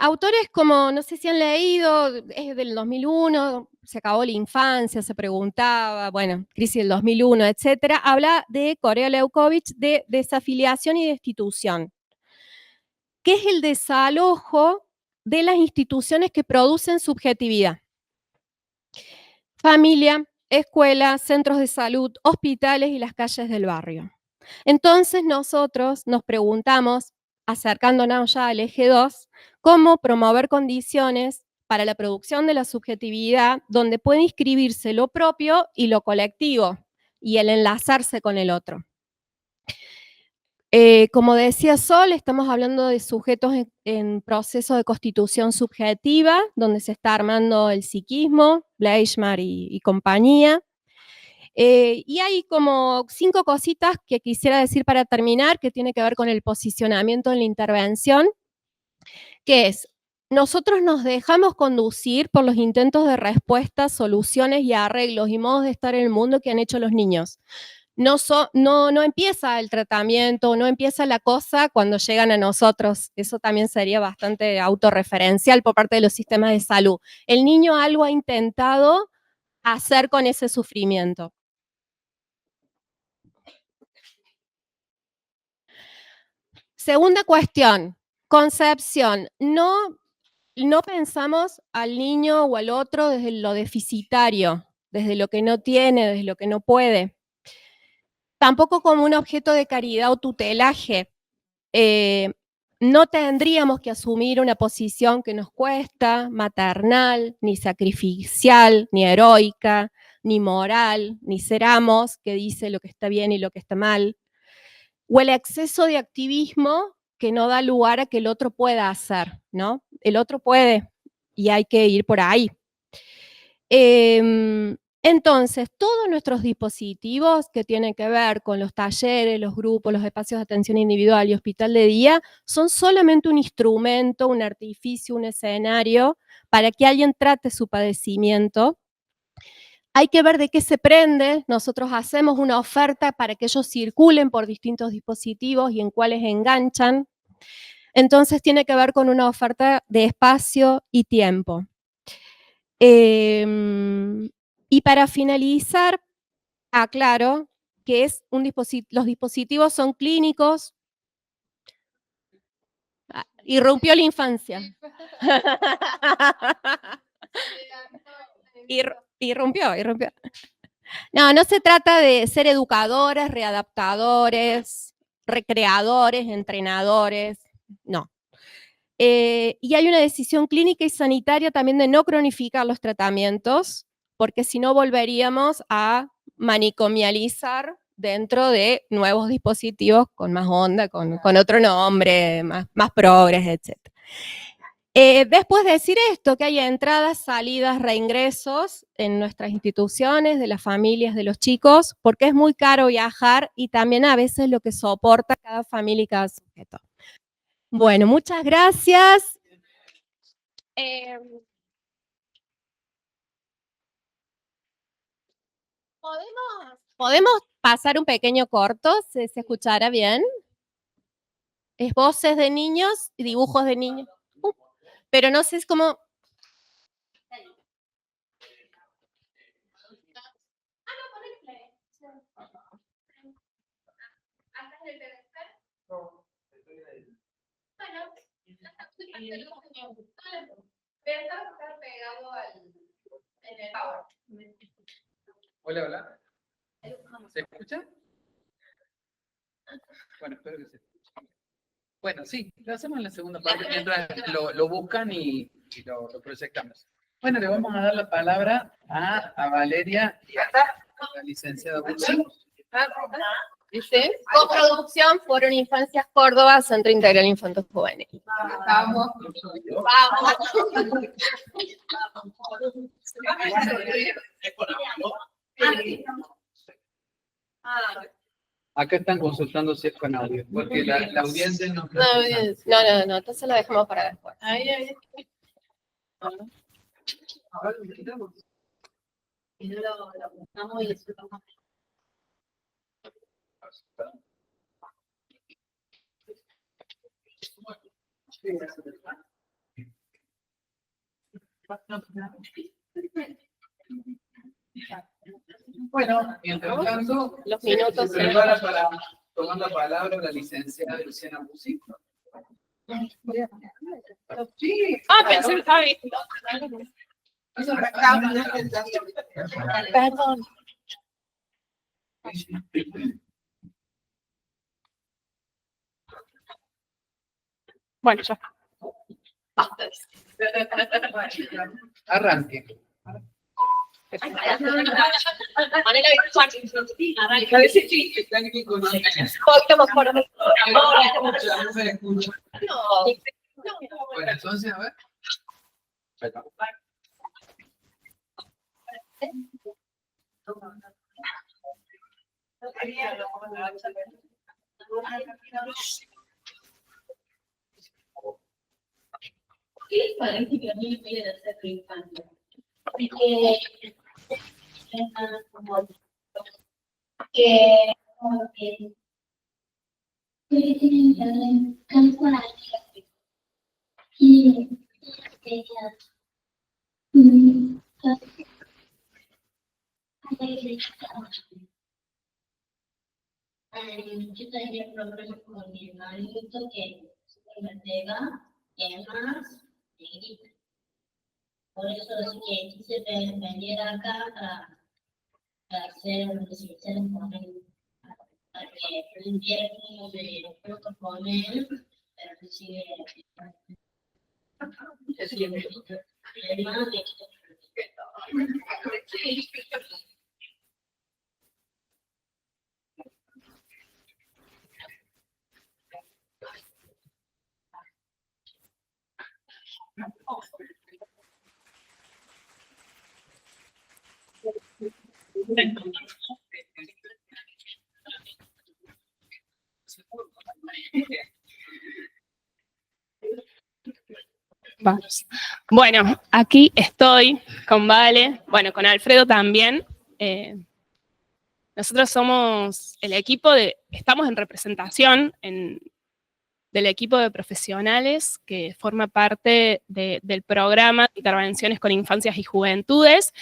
Autores como, no sé si han leído, es del 2001, se acabó la infancia, se preguntaba, bueno, crisis del 2001, etcétera, habla de Corea Leukovich de desafiliación y destitución, que es el desalojo de las instituciones que producen subjetividad. Familia, escuela, centros de salud, hospitales y las calles del barrio. Entonces nosotros nos preguntamos, acercándonos ya al eje 2, cómo promover condiciones para la producción de la subjetividad donde puede inscribirse lo propio y lo colectivo y el enlazarse con el otro. Como decía Sol, estamos hablando de sujetos en proceso de constitución subjetiva, donde se está armando el psiquismo, Leishman y compañía. Y hay como 5 cositas que quisiera decir para terminar, que tiene que ver con el posicionamiento en la intervención, que es, nosotros nos dejamos conducir por los intentos de respuestas, soluciones y arreglos y modos de estar en el mundo que han hecho los niños. No empieza el tratamiento, no empieza la cosa cuando llegan a nosotros. Eso también sería bastante autorreferencial por parte de los sistemas de salud. El niño algo ha intentado hacer con ese sufrimiento. Segunda cuestión, concepción. No pensamos al niño o al otro desde lo deficitario, desde lo que no tiene, desde lo que no puede. Tampoco como un objeto de caridad o tutelaje. No tendríamos que asumir una posición que nos cuesta, maternal, ni sacrificial, ni heroica, ni moral, ni ser amos, que dice lo que está bien y lo que está mal. O el exceso de activismo que no da lugar a que el otro pueda hacer, ¿no? El otro puede y hay que ir por ahí. Entonces, todos nuestros dispositivos que tienen que ver con los talleres, los grupos, los espacios de atención individual y hospital de día, son solamente un instrumento, un artificio, un escenario para que alguien trate su padecimiento. Hay que ver de qué se prende. Nosotros hacemos una oferta para que ellos circulen por distintos dispositivos y en cuáles enganchan. Entonces tiene que ver con una oferta de espacio y tiempo. Y para finalizar, aclaro que los dispositivos son clínicos. Irrumpió la infancia. Irrumpió. No se trata de ser educadores, readaptadores, recreadores, entrenadores, no. Y hay una decisión clínica y sanitaria también de no cronificar los tratamientos, porque si no volveríamos a manicomializar dentro de nuevos dispositivos con más onda, con otro nombre, más progres, etc. Después de decir esto, que hay entradas, salidas, reingresos en nuestras instituciones, de las familias, de los chicos, porque es muy caro viajar y también a veces lo que soporta cada familia y cada sujeto. Bueno, muchas gracias. ¿Podemos pasar un pequeño corto? ¿Se escuchará bien? Es voces de niños y dibujos de niños. Pero no sé, es como... Hola, hola. ¿Se escucha? Bueno, espero que se escuche. Bueno, sí, lo hacemos en la segunda parte mientras lo buscan y lo proyectamos. Bueno, le vamos a dar la palabra a Valeria y a la licenciada Bucci. Dice, coproducción Foro en Infancias Córdoba, Centro Integral Infanto Juvenil. Vamos. Acá están consultando si es con audio, porque la audiencia no... No, entonces lo dejamos para después. Bueno, mientras tanto, Los minutos. se prepara para tomar la palabra la licenciada Luciana Bucci. Sí. Pensé que estaba bien. Perdón. Bueno, ya. Arranque. Bueno, entonces, a ver. ¿Qué les parece que a mí me viene de hacer tu infancia? Porque tienen cansar y yo también programa con mi marido que me pega, más negrita. Por eso es que quise venir acá a hacer una exhibición con él, para que limpiara como de frutos con él, pero que sigue. Vamos. Bueno, aquí estoy con Vale, bueno, con Alfredo también. Nosotros somos el equipo estamos en representación del equipo de profesionales que forma parte del programa de intervenciones con infancias y juventudes,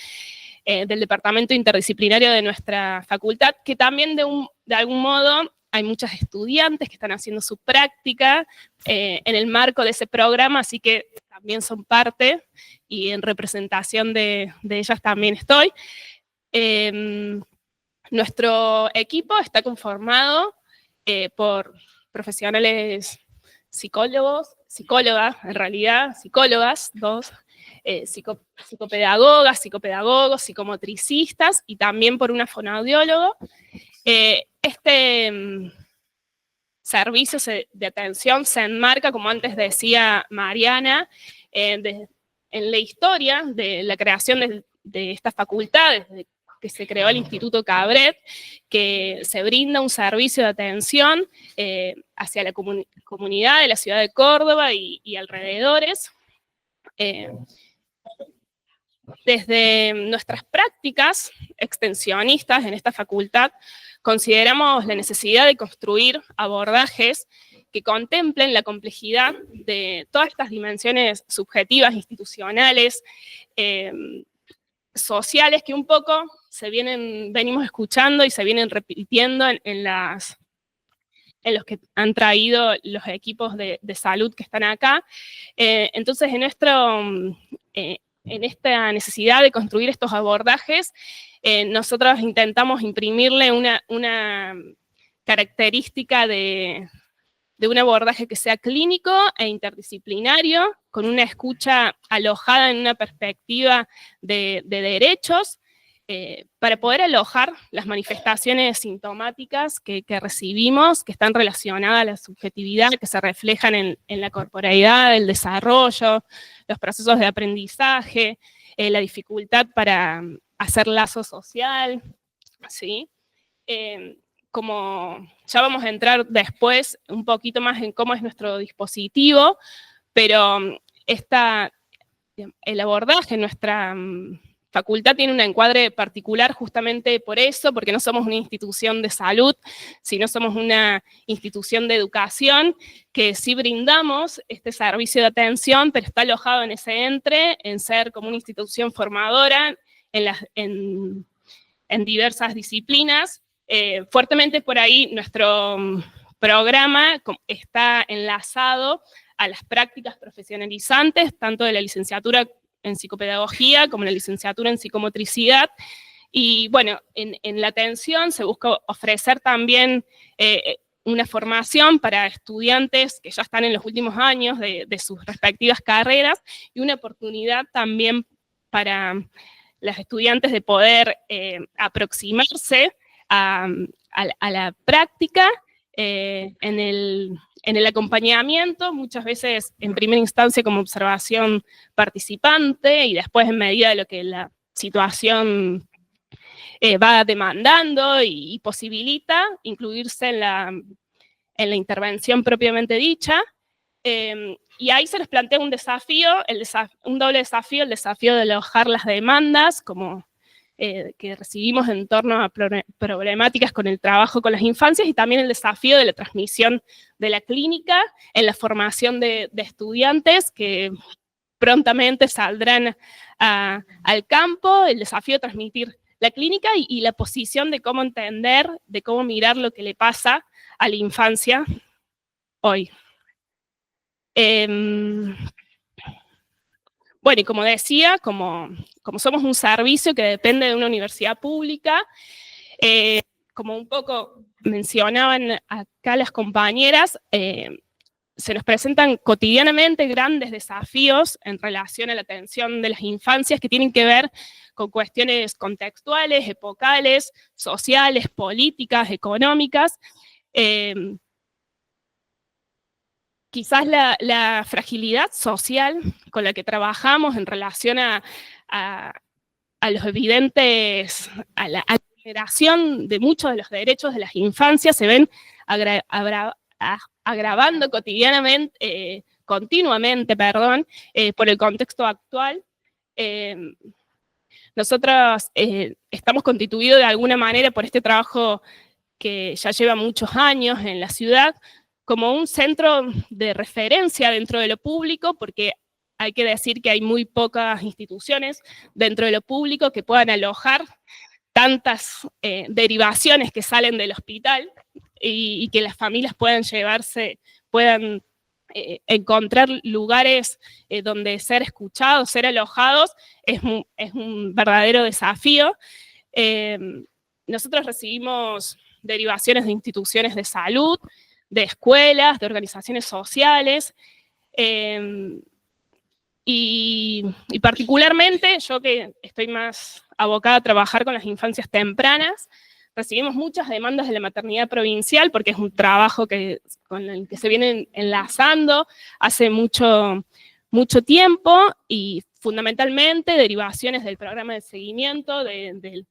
del departamento interdisciplinario de nuestra facultad, que también de algún modo hay muchas estudiantes que están haciendo su práctica en el marco de ese programa, así que también son parte y en representación de ellas también estoy. Nuestro equipo está conformado por profesionales psicólogas, en realidad, psicólogas, dos, psicopedagogas, psicopedagogos, psicomotricistas y también por una fonoaudióloga. Este servicio de atención se enmarca, como antes decía Mariana, en la historia de la creación de esta facultad, desde que se creó el Instituto Cabret, que se brinda un servicio de atención hacia la comunidad de la ciudad de Córdoba y alrededores. Desde nuestras prácticas extensionistas en esta facultad, consideramos la necesidad de construir abordajes que contemplen la complejidad de todas estas dimensiones subjetivas, institucionales, sociales, que un poco venimos escuchando y se vienen repitiendo en las en los que han traído los equipos de salud que están acá. Entonces, en esta necesidad de construir estos abordajes, nosotros intentamos imprimirle una característica de un abordaje que sea clínico e interdisciplinario, con una escucha alojada en una perspectiva de derechos, para poder alojar las manifestaciones sintomáticas que recibimos, que están relacionadas a la subjetividad, que se reflejan en la corporeidad, el desarrollo, los procesos de aprendizaje, la dificultad para hacer lazo social, ¿sí? Como ya vamos a entrar después un poquito más en cómo es nuestro dispositivo, pero el abordaje en nuestra facultad tiene un encuadre particular justamente por eso, porque no somos una institución de salud, sino somos una institución de educación que sí brindamos este servicio de atención, pero está alojado en ese en ser como una institución formadora en diversas disciplinas. Fuertemente por ahí nuestro programa está enlazado a las prácticas profesionalizantes, tanto de la licenciatura en psicopedagogía como la licenciatura en psicomotricidad. Y bueno, en la atención se busca ofrecer también una formación para estudiantes que ya están en los últimos años de sus respectivas carreras, y una oportunidad también para las estudiantes de poder aproximarse a la práctica en el acompañamiento, muchas veces en primera instancia como observación participante, y después en medida de lo que la situación va demandando y posibilita incluirse en la intervención propiamente dicha. Y ahí se les plantea un desafío, un doble desafío, el desafío de alojar las demandas que recibimos en torno a problemáticas con el trabajo con las infancias, y también el desafío de la transmisión de la clínica en la formación de estudiantes que prontamente saldrán al campo, el desafío de transmitir la clínica y la posición de cómo entender, de cómo mirar lo que le pasa a la infancia hoy. Bueno, y como decía, como somos un servicio que depende de una universidad pública, como un poco mencionaban acá las compañeras, se nos presentan cotidianamente grandes desafíos en relación a la atención de las infancias que tienen que ver con cuestiones contextuales, epocales, sociales, políticas, económicas. Quizás la fragilidad social con la que trabajamos en relación a los evidentes, a la vulneración de muchos de los derechos de las infancias, se ven agravando continuamente, por el contexto actual. Nosotros estamos constituidos de alguna manera por este trabajo que ya lleva muchos años en la ciudad, como un centro de referencia dentro de lo público, porque hay que decir que hay muy pocas instituciones dentro de lo público que puedan alojar tantas derivaciones que salen del hospital y que las familias puedan encontrar lugares donde ser escuchados, ser alojados, es un verdadero desafío. Nosotros recibimos derivaciones de instituciones de salud, de escuelas, de organizaciones sociales, y particularmente yo, que estoy más abocada a trabajar con las infancias tempranas, recibimos muchas demandas de la maternidad provincial, porque es un trabajo con el que se viene enlazando hace mucho tiempo, y fundamentalmente derivaciones del programa de seguimiento del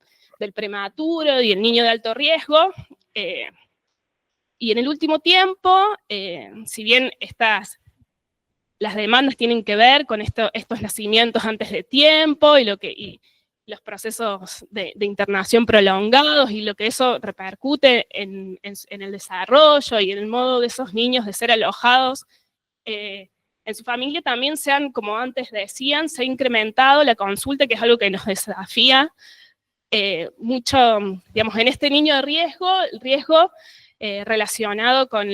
prematuro y el niño de alto riesgo. Y en el último tiempo, si bien las demandas tienen que ver con estos nacimientos antes de tiempo y los procesos de internación prolongados, y lo que eso repercute en el desarrollo y en el modo de esos niños de ser alojados en su familia, también como antes decían, se ha incrementado la consulta, que es algo que nos desafía mucho, digamos, en este niño de riesgo. El riesgo relacionado con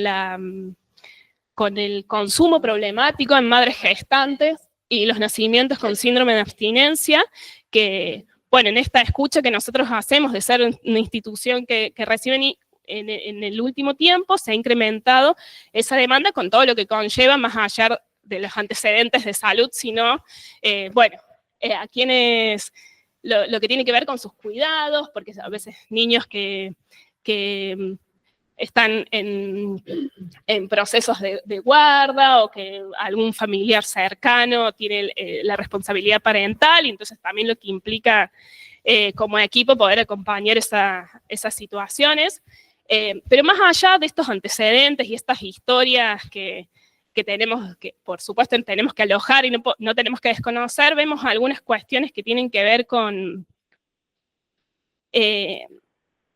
con el consumo problemático en madres gestantes y los nacimientos con síndrome de abstinencia, que, bueno, en esta escucha que nosotros hacemos de ser una institución que reciben en el último tiempo, se ha incrementado esa demanda con todo lo que conlleva, más allá de los antecedentes de salud, sino, a quienes, lo que tiene que ver con sus cuidados, porque a veces niños que están en procesos de guarda o que algún familiar cercano tiene la responsabilidad parental, y entonces también lo que implica como equipo poder acompañar esas situaciones. Pero más allá de estos antecedentes y estas historias que tenemos, que por supuesto tenemos que alojar y no tenemos que desconocer, vemos algunas cuestiones que tienen que ver con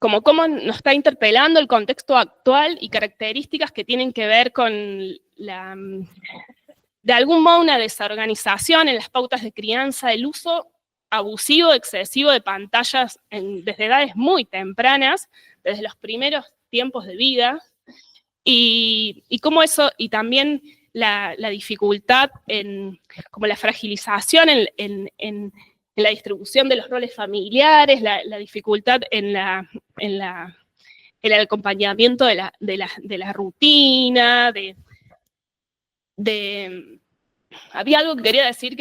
como cómo nos está interpelando el contexto actual y características que tienen que ver con de algún modo una desorganización en las pautas de crianza, el uso abusivo, excesivo de pantallas desde edades muy tempranas, desde los primeros tiempos de vida, y cómo eso, y también la dificultad, como la fragilización en la distribución de los roles familiares, la dificultad en el acompañamiento de la rutina, había algo que quería decir,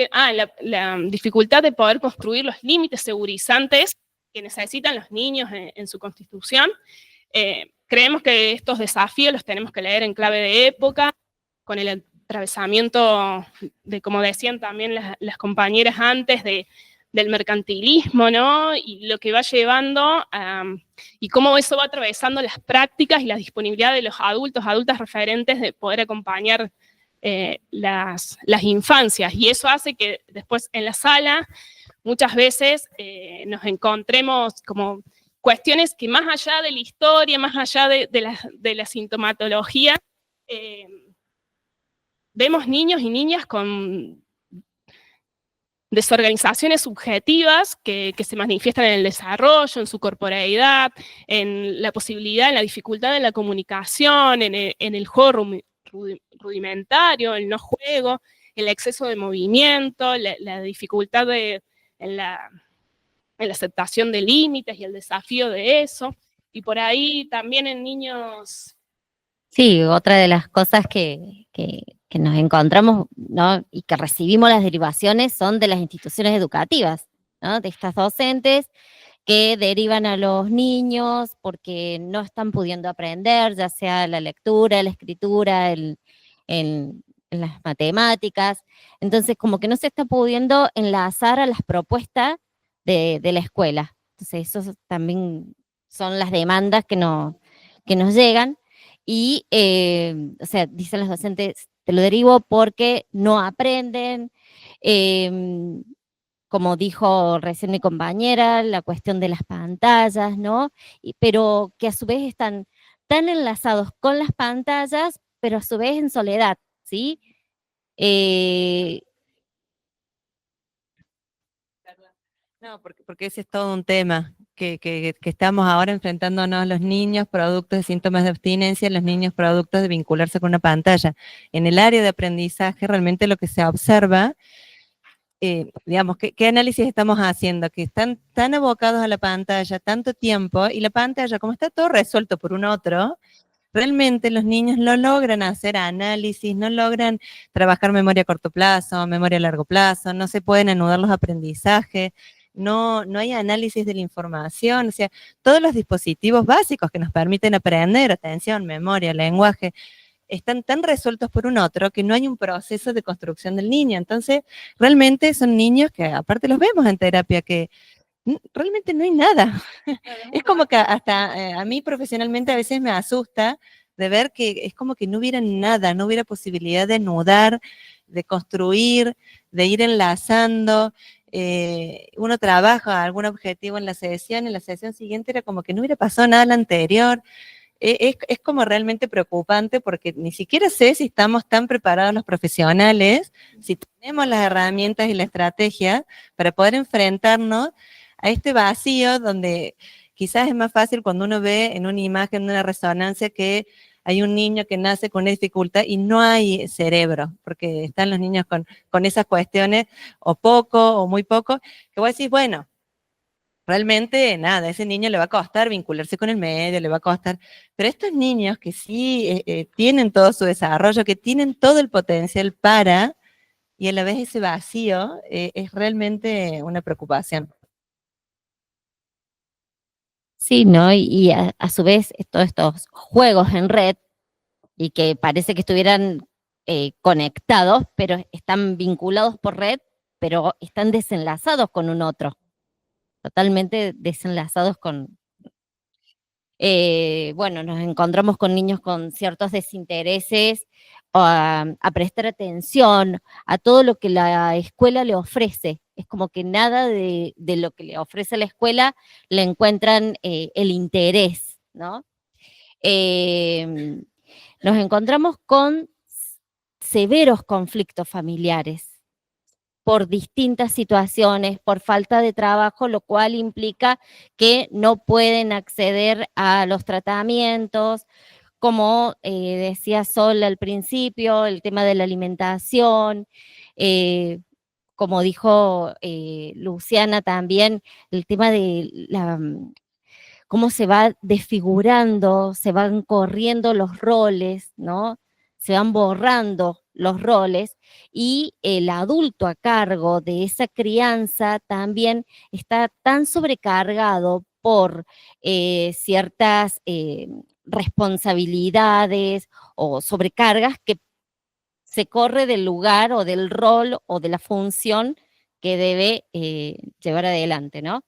la dificultad de poder construir los límites segurizantes que necesitan los niños en su constitución. Creemos que estos desafíos los tenemos que leer en clave de época, con el atravesamiento como decían también las compañeras antes, del mercantilismo, ¿no? Y lo que va llevando, y cómo eso va atravesando las prácticas y la disponibilidad de los adultas referentes de poder acompañar las infancias. Y eso hace que después en la sala muchas veces nos encontremos como cuestiones que más allá de la historia, más allá de la sintomatología, vemos niños y niñas con desorganizaciones subjetivas que se manifiestan en el desarrollo, en su corporeidad, en la posibilidad, en la dificultad de la comunicación, en el juego rudimentario, el no juego, el exceso de movimiento, la dificultad en la aceptación de límites y el desafío de eso. Y por ahí también en niños... Sí, otra de las cosas que nos encontramos, ¿no? Y que recibimos las derivaciones son de las instituciones educativas, ¿no? De estas docentes que derivan a los niños porque no están pudiendo aprender, ya sea la lectura, la escritura, en las matemáticas. Entonces, como que no se está pudiendo enlazar a las propuestas de la escuela. Entonces, eso también son las demandas que nos llegan. Y, o sea, dicen los docentes, te lo derivo porque no aprenden, como dijo recién mi compañera, la cuestión de las pantallas, ¿no? Pero que a su vez están tan enlazados con las pantallas, pero a su vez en soledad, ¿sí? No, porque ese es todo un tema que estamos ahora enfrentándonos los niños productos de síntomas de abstinencia, los niños productos de vincularse con una pantalla. En el área de aprendizaje realmente lo que se observa, digamos, ¿qué análisis estamos haciendo? Que están tan abocados a la pantalla tanto tiempo, y la pantalla, como está todo resuelto por un otro, realmente los niños no logran hacer análisis, no logran trabajar memoria a corto plazo, memoria a largo plazo, no se pueden anudar los aprendizajes, no hay análisis de la información, o sea, todos los dispositivos básicos que nos permiten aprender, atención, memoria, lenguaje, están tan resueltos por un otro que no hay un proceso de construcción del niño. Entonces, realmente son niños que, aparte los vemos en terapia, que realmente no hay nada. Es como que hasta a mí profesionalmente a veces me asusta de ver que es como que no hubiera nada, no hubiera posibilidad de anudar, de construir, de ir enlazando. Uno trabaja algún objetivo en la sesión siguiente era como que no hubiera pasado nada en la anterior. Es como realmente preocupante porque ni siquiera sé si estamos tan preparados los profesionales, si tenemos las herramientas y la estrategia para poder enfrentarnos a este vacío donde quizás es más fácil cuando uno ve en una imagen, en una resonancia, que hay un niño que nace con una dificultad y no hay cerebro, porque están los niños con esas cuestiones, o poco, o muy poco, que vos decís, bueno, realmente nada, a ese niño le va a costar vincularse con el medio, le va a costar, pero estos niños que sí tienen todo su desarrollo, que tienen todo el potencial para, y a la vez ese vacío, es realmente una preocupación. Sí, ¿no? Y a su vez, todos estos juegos en red, y que parece que estuvieran conectados, pero están vinculados por red, pero están desenlazados con un otro, totalmente desenlazados con... bueno, nos encontramos con niños con ciertos desintereses, a prestar atención a todo lo que la escuela le ofrece. Es como que nada de lo que le ofrece la escuela le encuentran el interés, ¿no? Nos encontramos con severos conflictos familiares por distintas situaciones, por falta de trabajo, lo cual implica que no pueden acceder a los tratamientos, como decía Sol al principio, el tema de la alimentación, como dijo Luciana también, el tema de cómo se va desfigurando, se van corriendo los roles, ¿no? Se van borrando los roles y el adulto a cargo de esa crianza también está tan sobrecargado por ciertas responsabilidades o sobrecargas que se corre del lugar o del rol o de la función que debe llevar adelante, ¿no?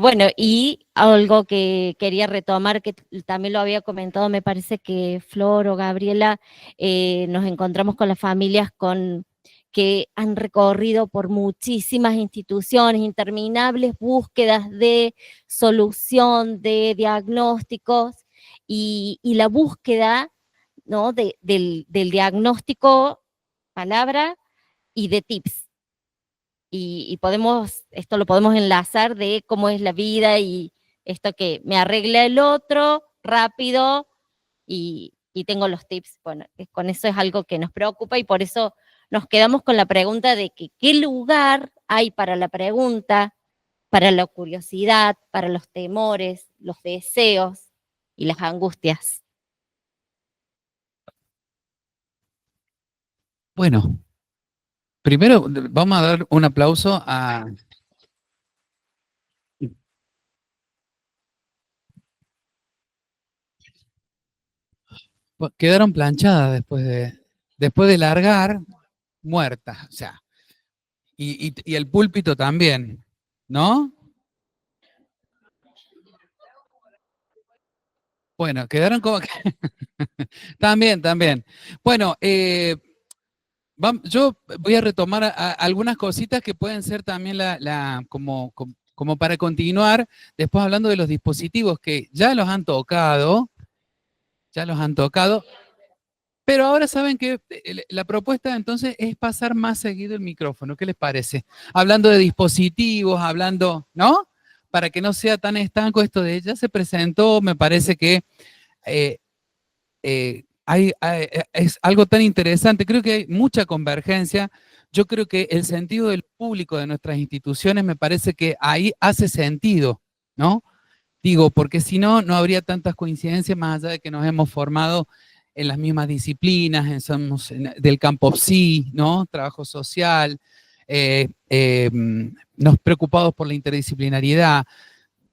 Bueno, y algo que quería retomar, que también lo había comentado, me parece que Flor o Gabriela, nos encontramos con las familias que han recorrido por muchísimas instituciones, interminables búsquedas de solución, de diagnósticos, y la búsqueda, ¿no? del diagnóstico, palabra, y de tips. Y esto lo podemos enlazar de cómo es la vida y esto que me arregla el otro rápido y tengo los tips. Bueno, con eso es algo que nos preocupa y por eso nos quedamos con la pregunta de que qué lugar hay para la pregunta, para la curiosidad, para los temores, los deseos y las angustias. Bueno, primero vamos a dar un aplauso a... Quedaron planchadas después de largar, muertas, o sea, y el púlpito también, ¿no? Bueno, quedaron como que... También. Bueno, yo voy a retomar algunas cositas que pueden ser también como para continuar, después hablando de los dispositivos que ya los han tocado, pero ahora saben que la propuesta entonces es pasar más seguido el micrófono. ¿Qué les parece? Hablando de dispositivos, ¿no? Para que no sea tan estanco esto de ya se presentó, me parece que es algo tan interesante. Creo que hay mucha convergencia. Yo creo que el sentido del público de nuestras instituciones me parece que ahí hace sentido, ¿no? Digo, porque si no, no habría tantas coincidencias más allá de que nos hemos formado en las mismas disciplinas, somos del campo psi, ¿no? Trabajo social, nos preocupados por la interdisciplinariedad,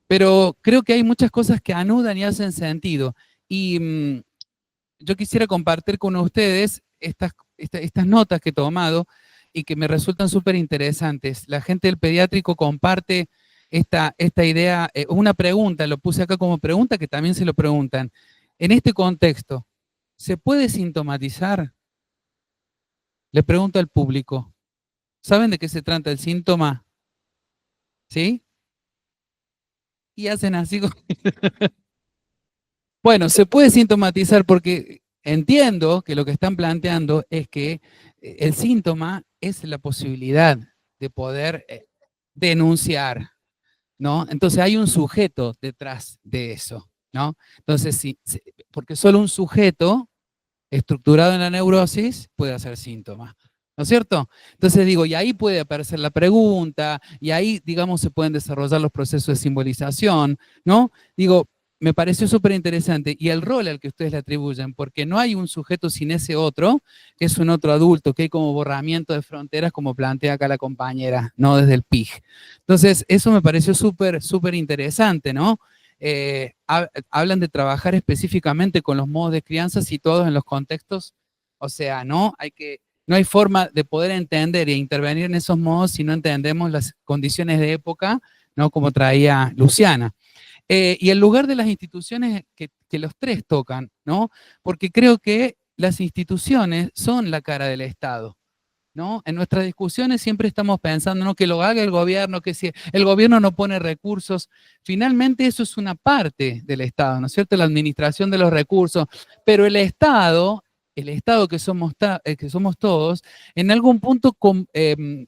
pero creo que hay muchas cosas que anudan y hacen sentido. Y yo quisiera compartir con ustedes estas notas que he tomado y que me resultan súper interesantes. La gente del pediátrico comparte esta idea, una pregunta, lo puse acá como pregunta que también se lo preguntan. En este contexto, ¿se puede sintomatizar? Le pregunto al público. ¿Saben de qué se trata el síntoma? ¿Sí? Y hacen así. Bueno, se puede sintomatizar porque entiendo que lo que están planteando es que el síntoma es la posibilidad de poder denunciar, ¿no? Entonces hay un sujeto detrás de eso, ¿no? Entonces, porque solo un sujeto estructurado en la neurosis puede hacer síntomas, ¿no es cierto? Entonces digo, y ahí puede aparecer la pregunta, y ahí, digamos, se pueden desarrollar los procesos de simbolización, ¿no? Digo, me pareció súper interesante, y el rol al que ustedes le atribuyen, porque no hay un sujeto sin ese otro, que es un otro adulto, que hay como borramiento de fronteras, como plantea acá la compañera, ¿no? Desde el PIG. Entonces, eso me pareció súper, súper interesante, ¿no? Hablan de trabajar específicamente con los modos de crianza situados en los contextos, o sea, no hay forma de poder entender e intervenir en esos modos si no entendemos las condiciones de época, ¿no? Como traía Luciana. Y el lugar de las instituciones que los tres tocan, ¿no? Porque creo que las instituciones son la cara del Estado, ¿no? En nuestras discusiones siempre estamos pensando, ¿no? Que lo haga el gobierno, que si el gobierno no pone recursos, finalmente eso es una parte del Estado, ¿no es cierto? La administración de los recursos, pero el Estado que somos todos, en algún punto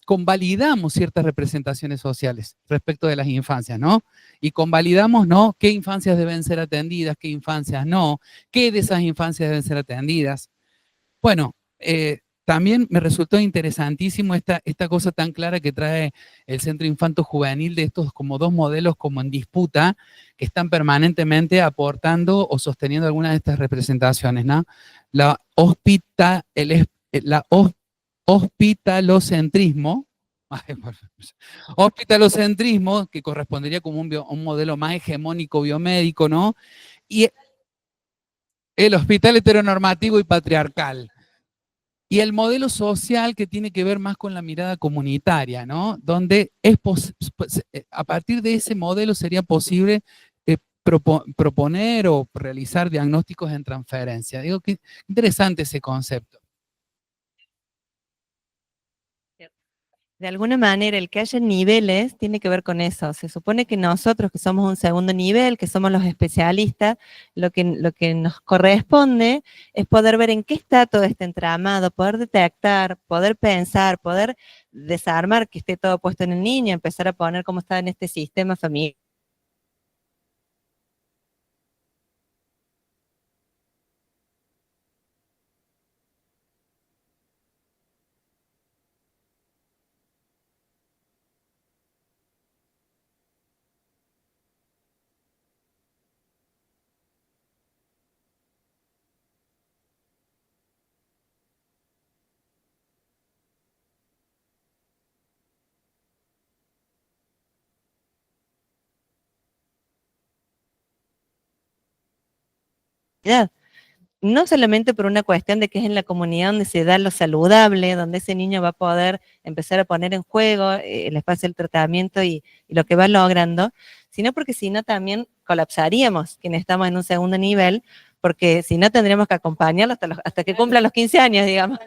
convalidamos ciertas representaciones sociales respecto de las infancias, ¿no? Y convalidamos, ¿no? Qué infancias deben ser atendidas, qué infancias no, qué de esas infancias deben ser atendidas. Bueno, también me resultó interesantísimo esta cosa tan clara que trae el Centro Infanto Juvenil de estos como dos modelos como en disputa que están permanentemente aportando o sosteniendo algunas de estas representaciones, ¿no? Hospitalocentrismo, hospitalocentrismo, que correspondería como un modelo más hegemónico biomédico, ¿no? Y el hospital heteronormativo y patriarcal. Y el modelo social que tiene que ver más con la mirada comunitaria, ¿no? Donde a partir de ese modelo sería posible proponer o realizar diagnósticos en transferencia. Digo, qué interesante ese concepto. De alguna manera, el que haya niveles tiene que ver con eso. Se supone que nosotros, que somos un segundo nivel, que somos los especialistas, lo que nos corresponde es poder ver en qué está todo este entramado, poder detectar, poder pensar, poder desarmar que esté todo puesto en el niño, empezar a poner cómo está en este sistema familiar. No solamente por una cuestión de que es en la comunidad donde se da lo saludable, donde ese niño va a poder empezar a poner en juego el espacio del tratamiento y lo que va logrando, sino porque si no también colapsaríamos quienes estamos en un segundo nivel, porque si no tendríamos que acompañarlo hasta que cumplan los 15 años, digamos.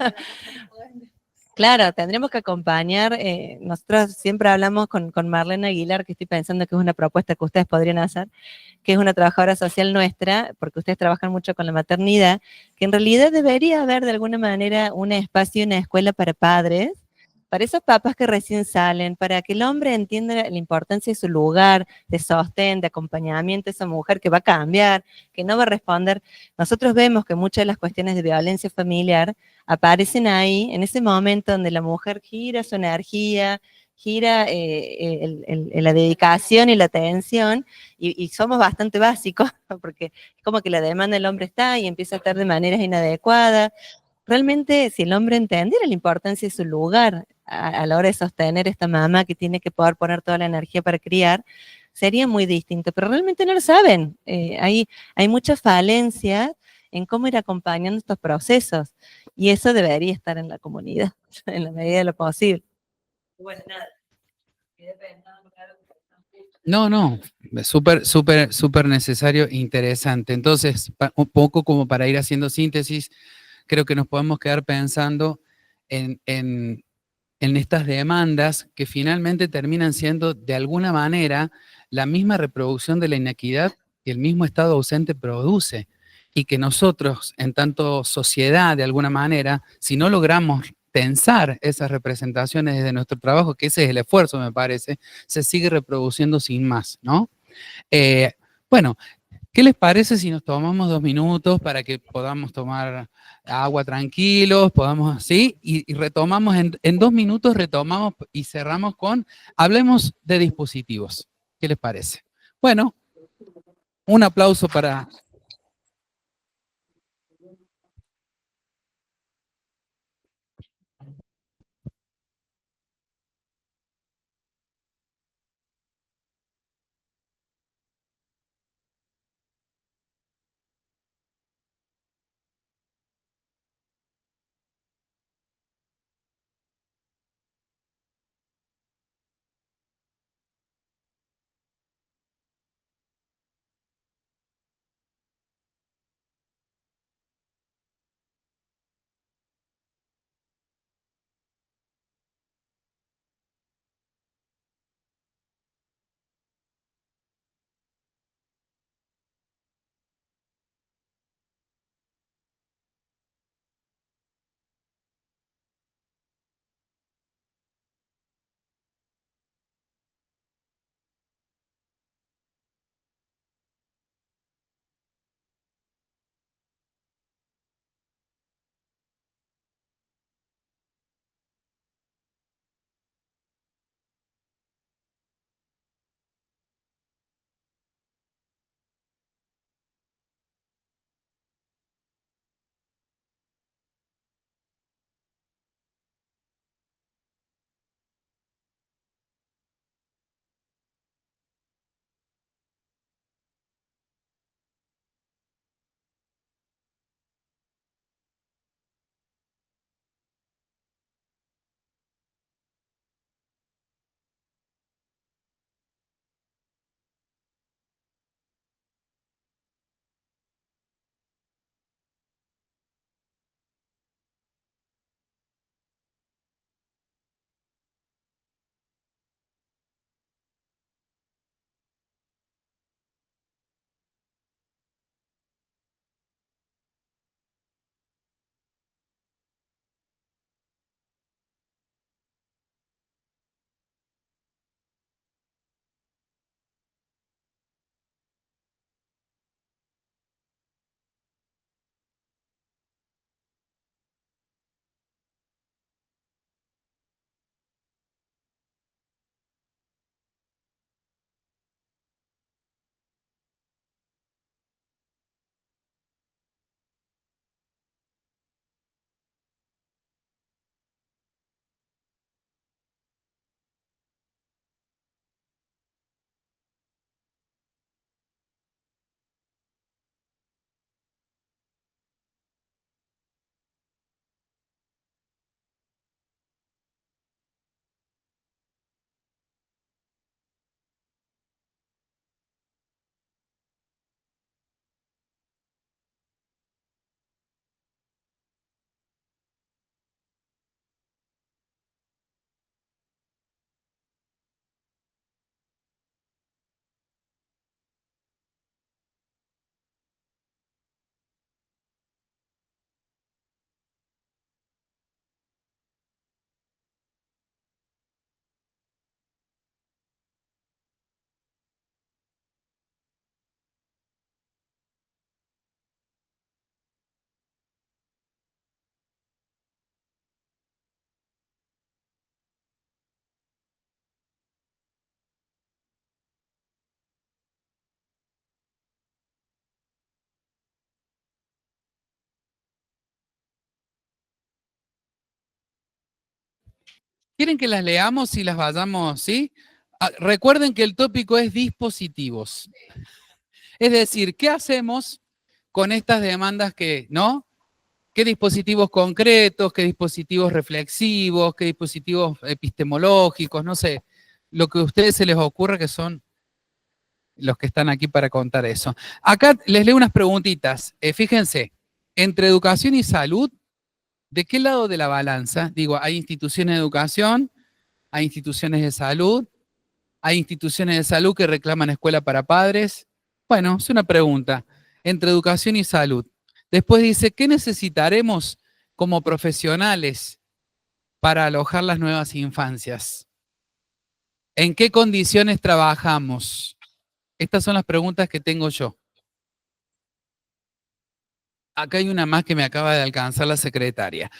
Claro, tendremos que acompañar, nosotros siempre hablamos con Marlene Aguilar, que estoy pensando que es una propuesta que ustedes podrían hacer, que es una trabajadora social nuestra, porque ustedes trabajan mucho con la maternidad, que en realidad debería haber de alguna manera un espacio, una escuela para padres, para esos papás que recién salen, para que el hombre entienda la importancia de su lugar, de sostén, de acompañamiento a esa mujer que va a cambiar, que no va a responder. Nosotros vemos que muchas de las cuestiones de violencia familiar aparecen ahí, en ese momento donde la mujer gira su energía, gira la dedicación y la atención, y somos bastante básicos, porque es como que la demanda del hombre está y empieza a estar de maneras inadecuadas. Realmente, si el hombre entendiera la importancia de su lugar a la hora de sostener esta mamá que tiene que poder poner toda la energía para criar, sería muy distinto, pero realmente no lo saben. Hay muchas falencias en cómo ir acompañando estos procesos, y eso debería estar en la comunidad, en la medida de lo posible. Bueno, nada. No, súper necesario e interesante. Entonces, un poco como para ir haciendo síntesis, creo que nos podemos quedar pensando en estas demandas que finalmente terminan siendo de alguna manera la misma reproducción de la inequidad que el mismo Estado ausente produce, y que nosotros, en tanto sociedad, de alguna manera, si no logramos tensar esas representaciones desde nuestro trabajo, que ese es el esfuerzo, me parece, se sigue reproduciendo sin más, ¿no? Bueno, ¿qué les parece si nos tomamos 2 minutos para que podamos tomar agua tranquilos, podamos así, y retomamos, en 2 minutos retomamos y cerramos con, hablemos de dispositivos. ¿Qué les parece? Bueno, un aplauso para... ¿Quieren que las leamos y las vayamos, sí? Recuerden que el tópico es dispositivos. Es decir, ¿qué hacemos con estas demandas que, ¿no? ¿Qué dispositivos concretos, qué dispositivos reflexivos, qué dispositivos epistemológicos, no sé, lo que a ustedes se les ocurra, que son los que están aquí para contar eso? Acá les leo unas preguntitas. Fíjense, entre educación y salud, ¿de qué lado de la balanza? Digo, hay instituciones de educación, hay instituciones de salud, hay instituciones de salud que reclaman escuela para padres. Bueno, es una pregunta, entre educación y salud. Después dice, ¿qué necesitaremos como profesionales para alojar las nuevas infancias? ¿En qué condiciones trabajamos? Estas son las preguntas que tengo yo. Acá hay una más que me acaba de alcanzar la secretaria.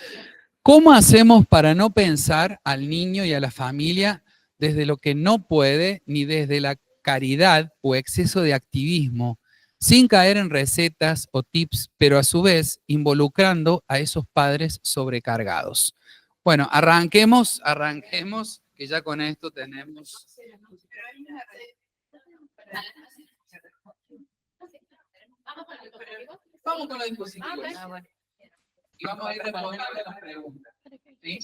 ¿Cómo hacemos para no pensar al niño y a la familia desde lo que no puede, ni desde la caridad o exceso de activismo, sin caer en recetas o tips, pero a su vez involucrando a esos padres sobrecargados? Bueno, arranquemos, que ya con esto tenemos... Vamos con los dispositivos. Y vamos a ir respondiendo las preguntas. ¿Sí?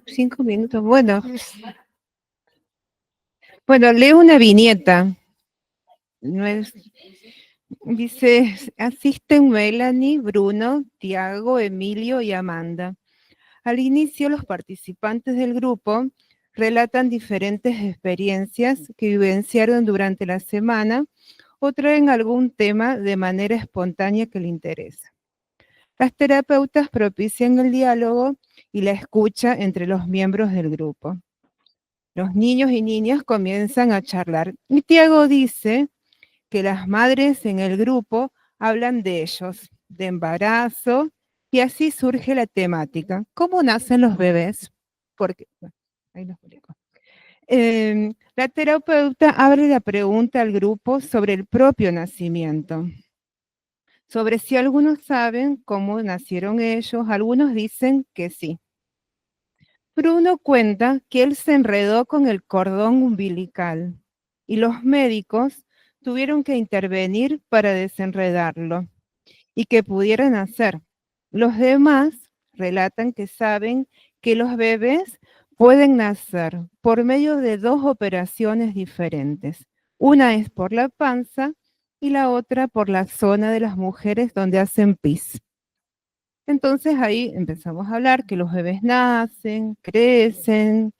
5 minutos. Bueno. Bueno, leo una viñeta. Dice, asisten Melanie, Bruno, Tiago, Emilio y Amanda. Al inicio, los participantes del grupo relatan diferentes experiencias que vivenciaron durante la semana o traen algún tema de manera espontánea que le interesa. Las terapeutas propician el diálogo y la escucha entre los miembros del grupo. Los niños y niñas comienzan a charlar. Y Tiago dice que las madres en el grupo hablan de ellos, de embarazo, y así surge la temática. ¿Cómo nacen los bebés? Porque, bueno, ahí lo explico. La terapeuta abre la pregunta al grupo sobre el propio nacimiento, sobre si algunos saben cómo nacieron ellos, algunos dicen que sí. Bruno cuenta que él se enredó con el cordón umbilical y los médicos tuvieron que intervenir para desenredarlo y que pudiera nacer. Los demás relatan que saben que los bebés pueden nacer por medio de 2 operaciones diferentes. Una es por la panza y la otra por la zona de las mujeres donde hacen pis. Entonces ahí empezamos a hablar que los bebés nacen, crecen,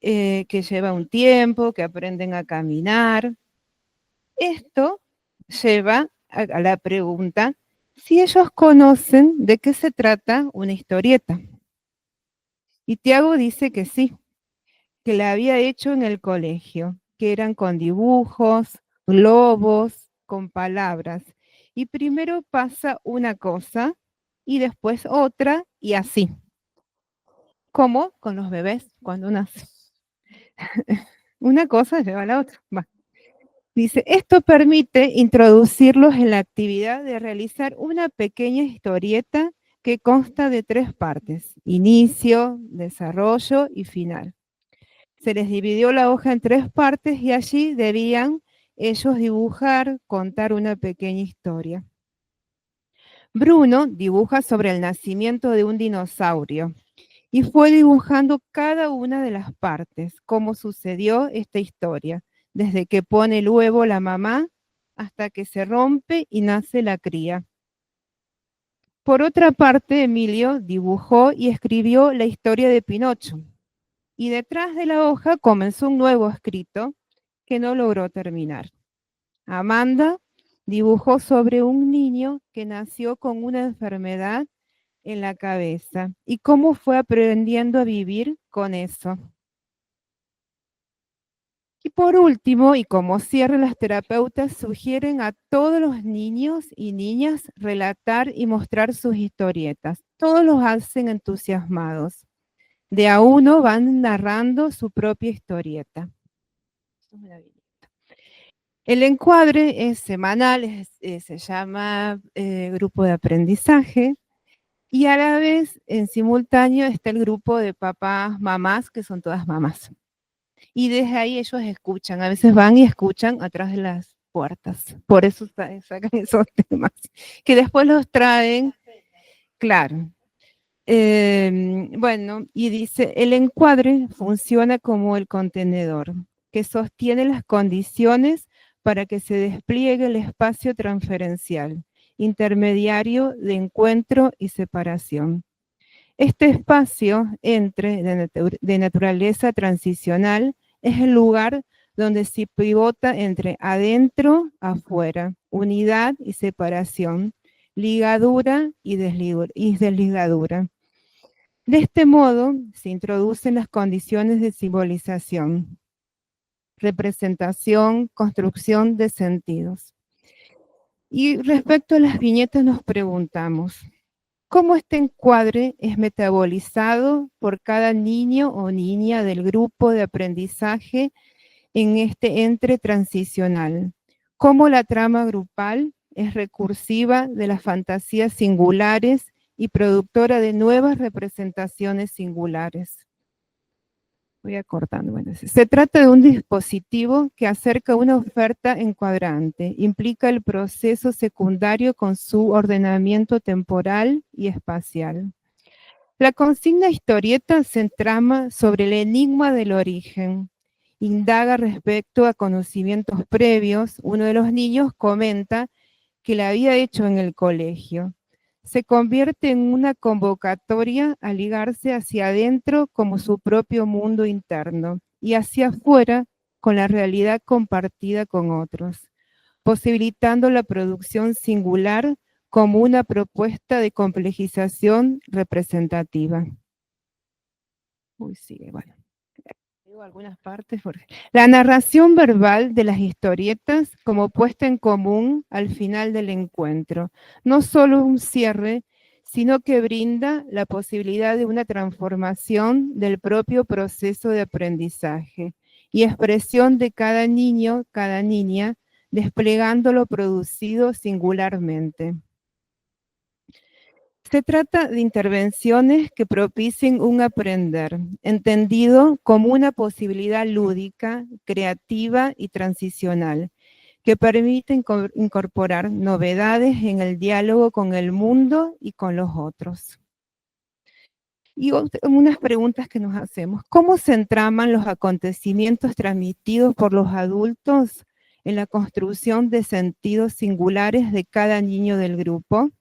que lleva un tiempo, que aprenden a caminar. Esto lleva a la pregunta si ellos conocen de qué se trata una historieta. Y Tiago dice que sí, que la había hecho en el colegio, que eran con dibujos, globos, con palabras. Y primero pasa una cosa y después otra y así. Como con los bebés cuando nacen. Una cosa lleva a la otra. Va. Dice, esto permite introducirlos en la actividad de realizar una pequeña historieta que consta de 3 partes, inicio, desarrollo y final. Se les dividió la hoja en 3 partes y allí debían ellos dibujar, contar una pequeña historia. Bruno dibuja sobre el nacimiento de un dinosaurio y fue dibujando cada una de las partes, cómo sucedió esta historia, desde que pone el huevo la mamá hasta que se rompe y nace la cría. Por otra parte, Emilio dibujó y escribió la historia de Pinocho, y detrás de la hoja comenzó un nuevo escrito que no logró terminar. Amanda dibujó sobre un niño que nació con una enfermedad en la cabeza y cómo fue aprendiendo a vivir con eso. Y por último, y como cierre, las terapeutas sugieren a todos los niños y niñas relatar y mostrar sus historietas. Todos los hacen entusiasmados. De a uno van narrando su propia historieta. El encuadre es semanal, se llama grupo de aprendizaje. Y a la vez, en simultáneo, está el grupo de papás, mamás, que son todas mamás. Y desde ahí ellos escuchan, a veces van y escuchan atrás de las puertas. Por eso sacan esos temas, que después los traen, claro. Bueno, y dice, el encuadre funciona como el contenedor, que sostiene las condiciones para que se despliegue el espacio transferencial, intermediario de encuentro y separación. Este espacio de naturaleza transicional es el lugar donde se pivota entre adentro, afuera, unidad y separación, ligadura y desligadura. De este modo, se introducen las condiciones de simbolización, representación, construcción de sentidos. Y respecto a las viñetas nos preguntamos, ¿cómo este encuadre es metabolizado por cada niño o niña del grupo de aprendizaje en este entre transicional? ¿Cómo la trama grupal es recursiva de las fantasías singulares y productora de nuevas representaciones singulares? Voy acortando. Bueno, se trata de un dispositivo que acerca una oferta encuadrante, implica el proceso secundario con su ordenamiento temporal y espacial. La consigna historieta se entrama sobre el enigma del origen, indaga respecto a conocimientos previos. Uno de los niños comenta que la había hecho en el colegio. Se convierte en una convocatoria a ligarse hacia adentro como su propio mundo interno y hacia afuera con la realidad compartida con otros, posibilitando la producción singular como una propuesta de complejización representativa. Uy, sigue, bueno. Digo algunas partes. La narración verbal de las historietas como puesta en común al final del encuentro. No solo un cierre, sino que brinda la posibilidad de una transformación del propio proceso de aprendizaje y expresión de cada niño, cada niña, desplegando lo producido singularmente. Se trata de intervenciones que propicien un aprender, entendido como una posibilidad lúdica, creativa y transicional, que permite incorporar novedades en el diálogo con el mundo y con los otros. Y unas preguntas que nos hacemos. ¿Cómo se entraman los acontecimientos transmitidos por los adultos en la construcción de sentidos singulares de cada niño del grupo?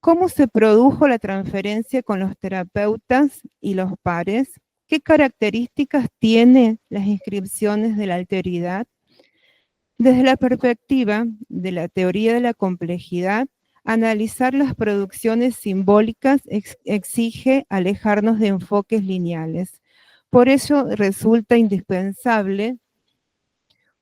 ¿Cómo se produjo la transferencia con los terapeutas y los pares? ¿Qué características tienen las inscripciones de la alteridad? Desde la perspectiva de la teoría de la complejidad, analizar las producciones simbólicas exige alejarnos de enfoques lineales. Por eso resulta indispensable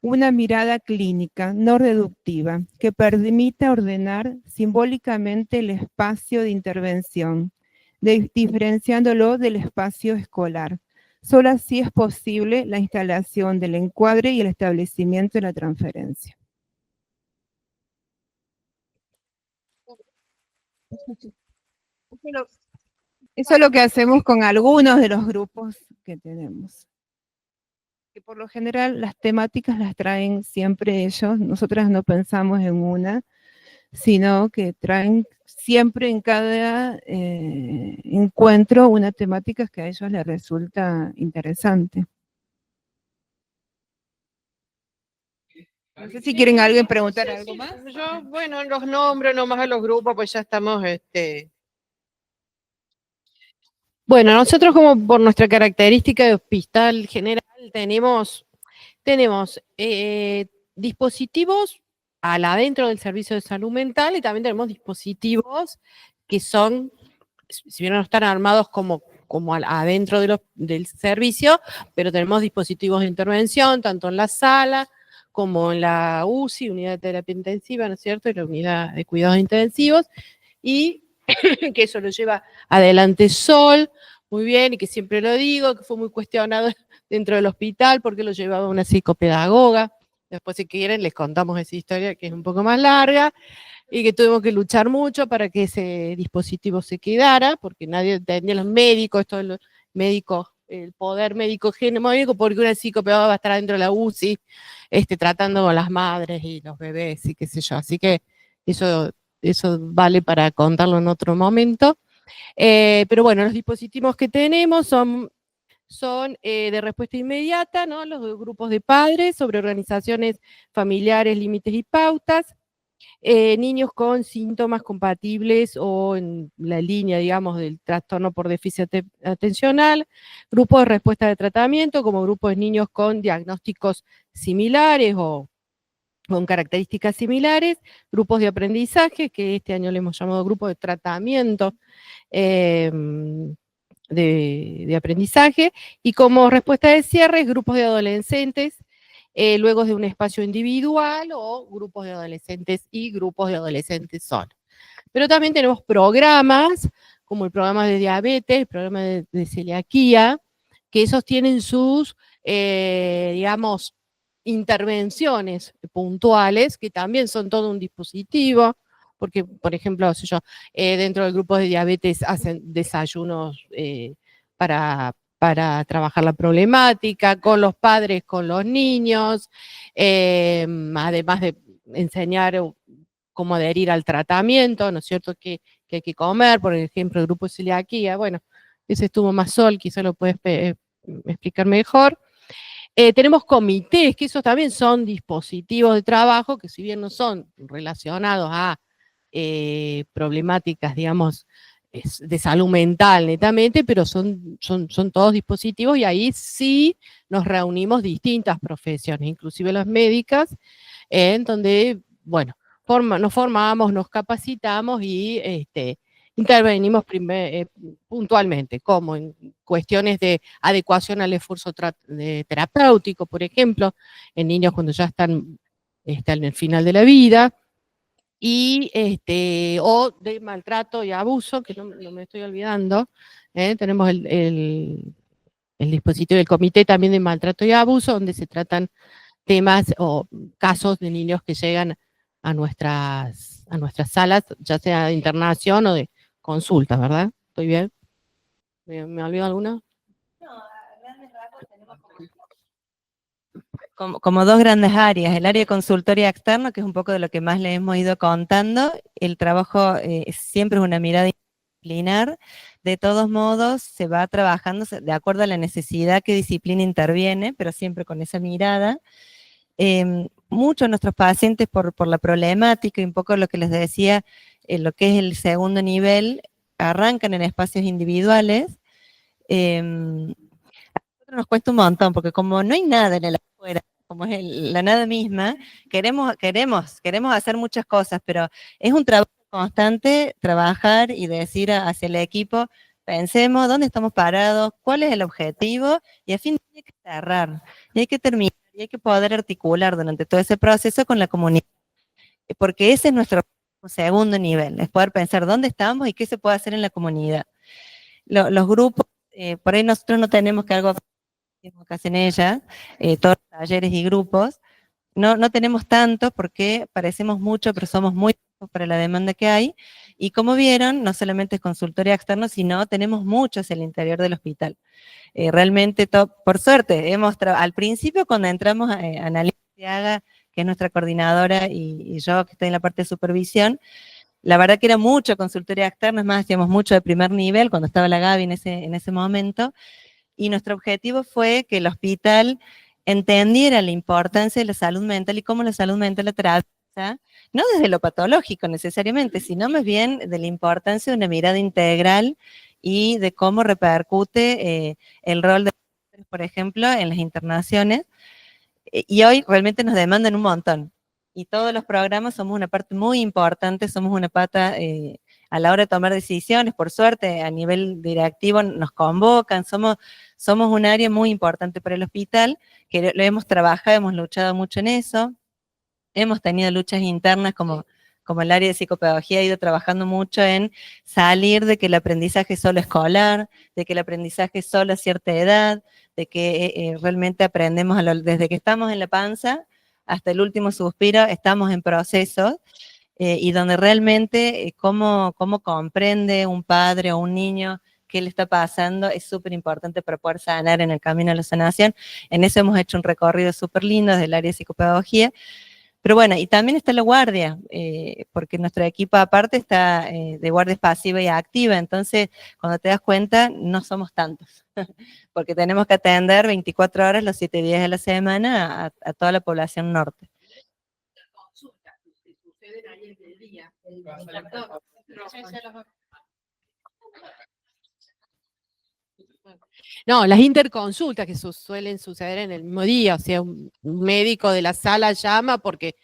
una mirada clínica, no reductiva, que permita ordenar simbólicamente el espacio de intervención, diferenciándolo del espacio escolar. Solo así es posible la instalación del encuadre y el establecimiento de la transferencia. Eso es lo que hacemos con algunos de los grupos que tenemos. Que por lo general las temáticas las traen siempre ellos, nosotras no pensamos en una, sino que traen siempre en cada encuentro una temática que a ellos les resulta interesante. No sé si quieren alguien preguntar algo más. Yo, bueno, los nombro nomás a los grupos, pues ya estamos, Bueno, nosotros como por nuestra característica de hospital general tenemos dispositivos adentro del servicio de salud mental y también tenemos dispositivos que son, si bien no están armados como adentro del servicio, pero tenemos dispositivos de intervención tanto en la sala como en la UCI, unidad de terapia intensiva, ¿no es cierto? Y la unidad de cuidados intensivos, y que eso lo lleva adelante Sol, muy bien, y que siempre lo digo, que fue muy cuestionado dentro del hospital porque lo llevaba una psicopedagoga. Después, si quieren, les contamos esa historia que es un poco más larga, y que tuvimos que luchar mucho para que ese dispositivo se quedara, porque nadie entendía, los médicos, todos los médicos, el poder médico hegemónico, porque una psicopedagoga va a estar dentro de la UCI, tratando con las madres y los bebés y qué sé yo. Así que eso vale para contarlo en otro momento. Pero bueno, los dispositivos que tenemos son de respuesta inmediata, ¿no? Los grupos de padres sobre organizaciones familiares, límites y pautas, niños con síntomas compatibles o en la línea, digamos, del trastorno por déficit atencional, grupos de respuesta de tratamiento, como grupos de niños con diagnósticos similares o con características similares, grupos de aprendizaje, que este año le hemos llamado grupos de tratamiento de aprendizaje, y como respuesta de cierre, grupos de adolescentes, luego de un espacio individual o grupos de adolescentes y grupos de adolescentes solos. Pero también tenemos programas, como el programa de diabetes, el programa de celiaquía, que esos tienen sus, digamos, intervenciones puntuales, que también son todo un dispositivo, porque, por ejemplo, sé yo, dentro del grupo de diabetes hacen desayunos para trabajar la problemática, con los padres, con los niños, además de enseñar cómo adherir al tratamiento, ¿no es cierto?, que hay que comer, por ejemplo, el grupo de celiaquía, bueno, ese estuvo más Sol, quizá lo puedes explicar mejor. Tenemos comités, que esos también son dispositivos de trabajo, que si bien no son relacionados a problemáticas, digamos, de salud mental netamente, pero son todos dispositivos, y ahí sí nos reunimos distintas profesiones, inclusive las médicas, en donde, bueno, nos formamos, nos capacitamos y intervenimos puntualmente, como en cuestiones de adecuación al esfuerzo terapéutico, por ejemplo, en niños cuando ya están en el final de la vida, y o de maltrato y abuso, que no me estoy olvidando. Tenemos el dispositivo del comité también de maltrato y abuso, donde se tratan temas o casos de niños que llegan a nuestras salas, ya sea de internación o de consulta, ¿verdad? ¿Estoy bien? ¿Me olvido alguna? Como dos grandes áreas, el área de consultoría externa, que es un poco de lo que más le hemos ido contando, el trabajo siempre es una mirada interdisciplinar, de todos modos se va trabajando de acuerdo a la necesidad que disciplina interviene, pero siempre con esa mirada. Muchos de nuestros pacientes por la problemática y un poco lo que les decía, lo que es el segundo nivel, arrancan en espacios individuales. A nosotros nos cuesta un montón, porque como no hay nada en el afuera, como es la nada misma, queremos hacer muchas cosas, pero es un trabajo constante trabajar y decir hacia el equipo, pensemos dónde estamos parados, cuál es el objetivo, y a fin de hay que cerrar, y hay que terminar, y hay que poder articular durante todo ese proceso con la comunidad, porque ese es nuestro segundo nivel, es poder pensar dónde estamos y qué se puede hacer en la comunidad. Los grupos, por ahí nosotros no tenemos que algo que hacen ellas, todos los talleres y grupos, no tenemos tanto porque parecemos mucho, pero somos muy pocos para la demanda que hay, y como vieron, no solamente es consultoría externa, sino tenemos muchos en el interior del hospital. Realmente, por suerte, al principio cuando entramos a Analía Haga, que es nuestra coordinadora, y yo que estoy en la parte de supervisión, la verdad que era mucho consultoría externa, es más, hacíamos mucho de primer nivel cuando estaba la Gaby en ese momento, y nuestro objetivo fue que el hospital entendiera la importancia de la salud mental y cómo la salud mental la atraviesa, no desde lo patológico necesariamente, sino más bien de la importancia de una mirada integral y de cómo repercute el rol de, por ejemplo, en las internaciones. Y hoy realmente nos demandan un montón. Y todos los programas somos una parte muy importante, somos una pata a la hora de tomar decisiones. Por suerte, a nivel directivo nos convocan, somos un área muy importante para el hospital, que lo hemos trabajado, hemos luchado mucho en eso. Hemos tenido luchas internas como el área de psicopedagogía ha ido trabajando mucho en salir de que el aprendizaje es solo escolar, de que el aprendizaje es solo a cierta edad, de que realmente aprendemos desde que estamos en la panza hasta el último suspiro, estamos en proceso, y donde realmente cómo comprende un padre o un niño qué le está pasando es súper importante para poder sanar en el camino a la sanación. En eso hemos hecho un recorrido súper lindo desde el área de psicopedagogía. Pero bueno, y también está la guardia, porque nuestro equipo aparte está de guardia pasiva y activa, entonces cuando te das cuenta no somos tantos, porque tenemos que atender 24 horas los 7 días de la semana a toda la población norte. No, las interconsultas que suelen suceder en el mismo día, o sea, un médico de la sala llama porque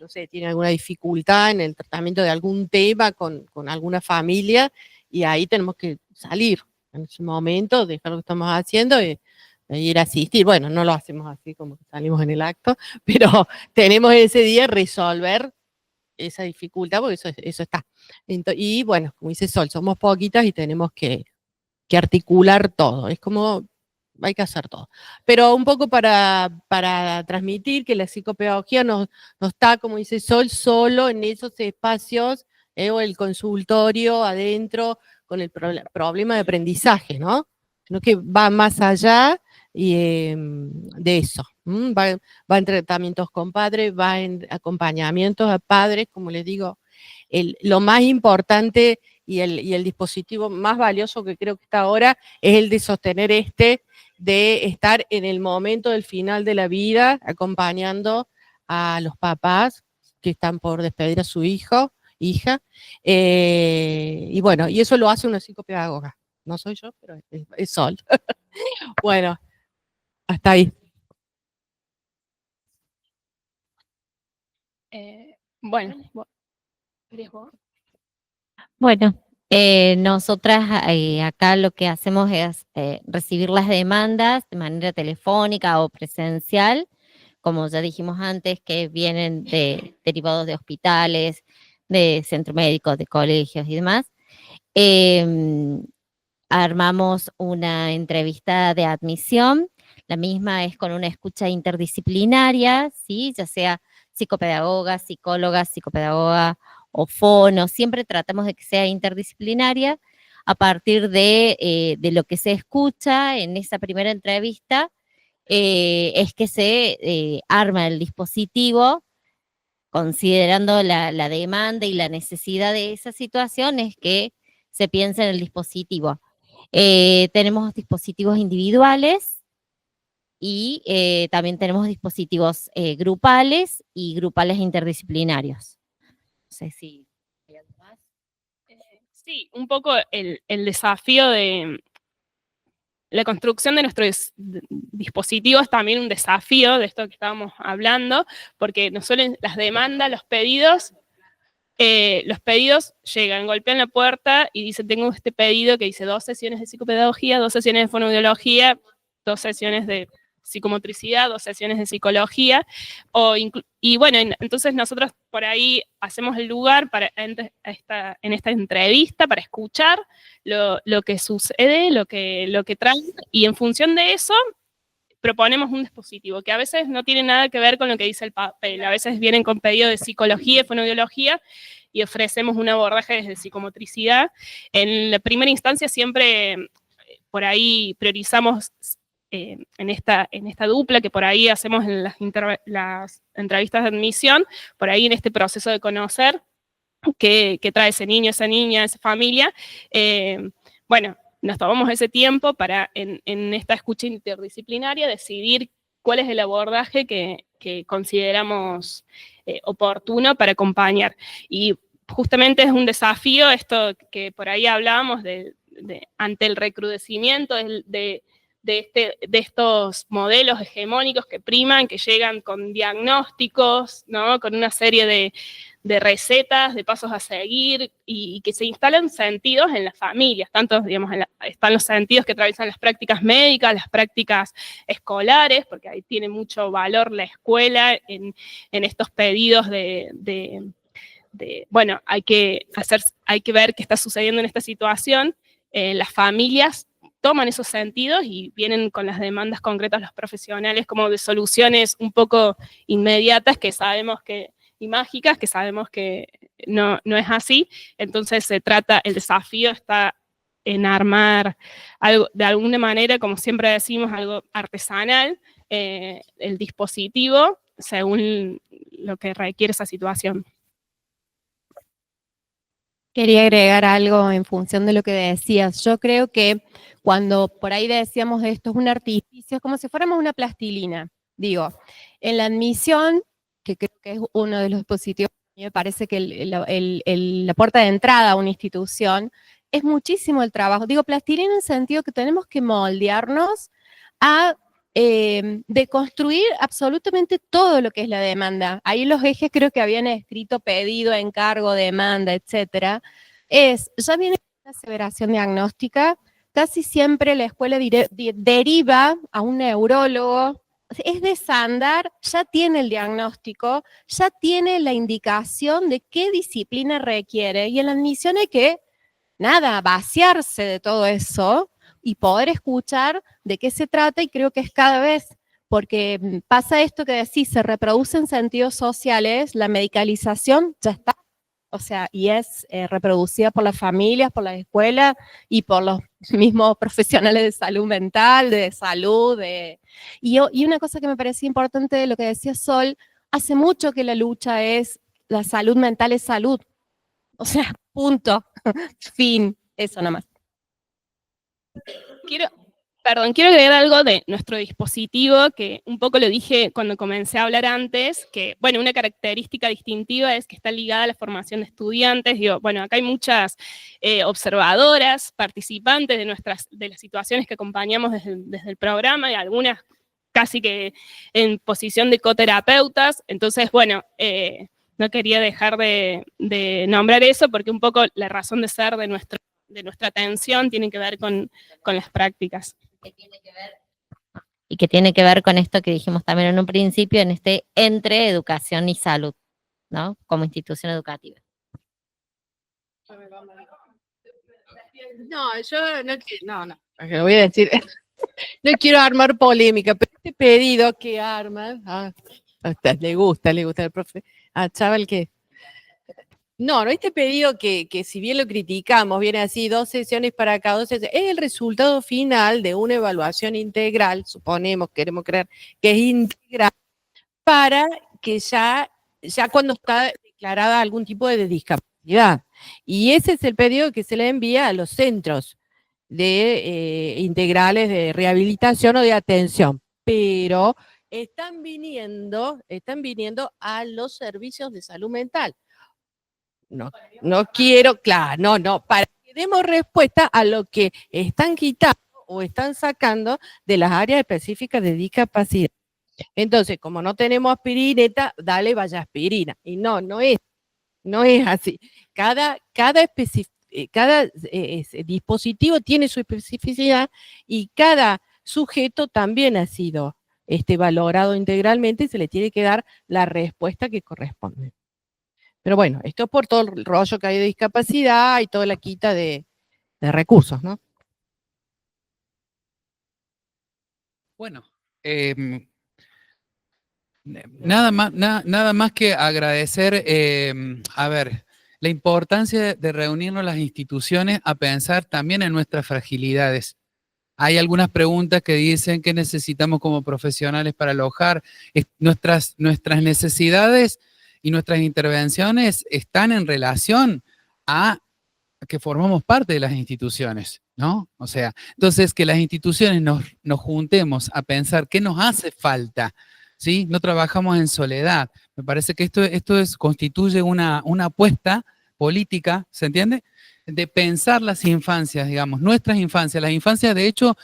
no sé, tiene alguna dificultad en el tratamiento de algún tema con alguna familia, y ahí tenemos que salir en ese momento, dejar lo que estamos haciendo e ir a asistir. Bueno, no lo hacemos así como que salimos en el acto, pero tenemos ese día resolver esa dificultad, porque eso está. Y bueno, como dice Sol, somos poquitas y tenemos que articular todo. Es como, hay que hacer todo. Pero un poco para transmitir que la psicopedagogía no está, como dice Sol, solo en esos espacios, o el consultorio adentro con el problema de aprendizaje, ¿no? Sino que va más allá de eso. Va en tratamientos con padres, va en acompañamientos a padres, como les digo, lo más importante y el dispositivo más valioso que creo que está ahora es el de sostener de estar en el momento del final de la vida acompañando a los papás que están por despedir a su hijo, hija, y bueno, y eso lo hace una psicopedagoga. No soy yo, pero es Sol. Bueno, hasta ahí. Bueno, ¿querés vos? Bueno, nosotras acá lo que hacemos es recibir las demandas de manera telefónica o presencial, como ya dijimos antes, que vienen derivados de hospitales, de centros médicos, de colegios y demás. Armamos una entrevista de admisión, la misma es con una escucha interdisciplinaria, ¿sí? Ya sea psicopedagoga, psicóloga, psicopedagoga o fono, siempre tratamos de que sea interdisciplinaria. A partir de lo que se escucha en esa primera entrevista, es que se arma el dispositivo, considerando la demanda y la necesidad de esa situación, es que se piensa en el dispositivo. Tenemos dispositivos individuales y también tenemos dispositivos grupales y grupales interdisciplinarios. No sé si hay algo más. Sí, un poco el desafío de la construcción de nuestros dispositivos es también un desafío de esto que estábamos hablando, porque no solo las demandas, los pedidos llegan, golpean la puerta y dicen, tengo este pedido que dice 2 sesiones de psicopedagogía, 2 sesiones de fonoaudiología, 2 sesiones de psicomotricidad, 2 sesiones de psicología, y bueno, entonces nosotros por ahí hacemos el lugar en esta entrevista para escuchar lo que sucede, lo que traen, y en función de eso proponemos un dispositivo que a veces no tiene nada que ver con lo que dice el papel, a veces vienen con pedido de psicología, de fonoaudiología, y ofrecemos un abordaje desde psicomotricidad. En la primera instancia siempre por ahí priorizamos en esta dupla que por ahí hacemos en las entrevistas de admisión, por ahí en este proceso de conocer qué trae ese niño, esa niña, esa familia. Bueno, nos tomamos ese tiempo para en esta escucha interdisciplinaria decidir cuál es el abordaje que consideramos oportuno para acompañar. Y justamente es un desafío esto que por ahí hablábamos ante el recrudecimiento de estos modelos hegemónicos que priman, que llegan con diagnósticos, ¿no? Con una serie de recetas, de pasos a seguir, y que se instalan sentidos en las familias, tanto, digamos, están los sentidos que atraviesan las prácticas médicas, las prácticas escolares, porque ahí tiene mucho valor la escuela en estos pedidos bueno, hay que ver qué está sucediendo en esta situación. Las familias toman esos sentidos y vienen con las demandas concretas los profesionales como de soluciones un poco inmediatas que sabemos y mágicas, que sabemos que no es así. Entonces el desafío está en armar algo, de alguna manera, como siempre decimos, algo artesanal, el dispositivo según lo que requiere esa situación. Quería agregar algo en función de lo que decías. Yo creo que cuando por ahí decíamos esto es un artificio, es como si fuéramos una plastilina. Digo, en la admisión, que creo que es uno de los dispositivos, a mí me parece que la puerta de entrada a una institución, es muchísimo el trabajo. Digo, plastilina en el sentido que tenemos que moldearnos a de construir absolutamente todo lo que es la demanda. Ahí los ejes creo que habían escrito pedido, encargo, demanda, etcétera. Ya viene una aseveración diagnóstica, casi siempre la escuela deriva a un neurólogo, es desandar, ya tiene el diagnóstico, ya tiene la indicación de qué disciplina requiere, y en la admisión hay que, vaciarse de todo eso y poder escuchar de qué se trata, y creo que es cada vez, porque pasa esto que decís, se reproducen sentidos sociales, la medicalización ya está, o sea, y es reproducida por las familias, por las escuelas y por los mismos profesionales de salud mental, de salud. Y una cosa que me parecía importante de lo que decía Sol, hace mucho que la lucha es, la salud mental es salud. O sea, punto, fin, eso nada más. Quiero agregar algo de nuestro dispositivo, que un poco lo dije cuando comencé a hablar antes, que, bueno, una característica distintiva es que está ligada a la formación de estudiantes. Digo, bueno, acá hay muchas observadoras, participantes de las situaciones que acompañamos desde el programa, y algunas casi que en posición de coterapeutas. Entonces, bueno, no quería dejar de nombrar eso, porque un poco la razón de ser de nuestra atención tiene que ver con las prácticas. Y que tiene que ver con esto que dijimos también en un principio, en entre educación y salud, ¿no? Como institución educativa. No, yo no, lo voy a decir. No quiero armar polémica, pero este pedido que arman, le gusta al profe, chaval que... No, este pedido que si bien lo criticamos, viene así, 2 sesiones para cada 2 sesiones, es el resultado final de una evaluación integral, suponemos, queremos creer, que es integral, para que ya cuando está declarada algún tipo de discapacidad. Y ese es el pedido que se le envía a los centros de integrales de rehabilitación o de atención, pero están viniendo a los servicios de salud mental. No quiero, claro, para que demos respuesta a lo que están quitando o están sacando de las áreas específicas de discapacidad. Entonces, como no tenemos aspirineta, dale, vaya aspirina. Y no es así. Cada dispositivo tiene su especificidad, y cada sujeto también ha sido valorado integralmente, y se le tiene que dar la respuesta que corresponde. Pero bueno, esto es por todo el rollo que hay de discapacidad y toda la quita de recursos, ¿no? Bueno, nada más que agradecer, la importancia de reunirnos las instituciones a pensar también en nuestras fragilidades. Hay algunas preguntas que dicen que necesitamos como profesionales para alojar. Nuestras necesidades y nuestras intervenciones están en relación a que formamos parte de las instituciones, ¿no? O sea, entonces que las instituciones nos juntemos a pensar qué nos hace falta, ¿sí? No trabajamos en soledad. Me parece que esto constituye una apuesta política, ¿se entiende? De pensar las infancias, digamos, nuestras infancias. Las infancias, de hecho,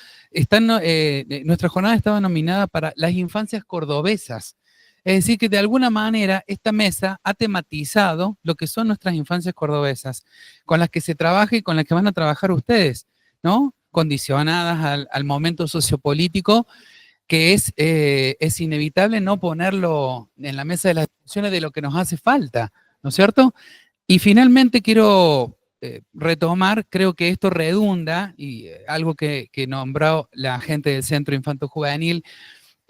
nuestra jornada estaba nominada para las infancias cordobesas. Es decir, que de alguna manera esta mesa ha tematizado lo que son nuestras infancias cordobesas, con las que se trabaja y con las que van a trabajar ustedes, ¿no? Condicionadas al momento sociopolítico, que es inevitable no ponerlo en la mesa de las discusiones de lo que nos hace falta, ¿no es cierto? Y finalmente quiero retomar, creo que esto redunda, y algo que nombró la gente del Centro Infanto Juvenil,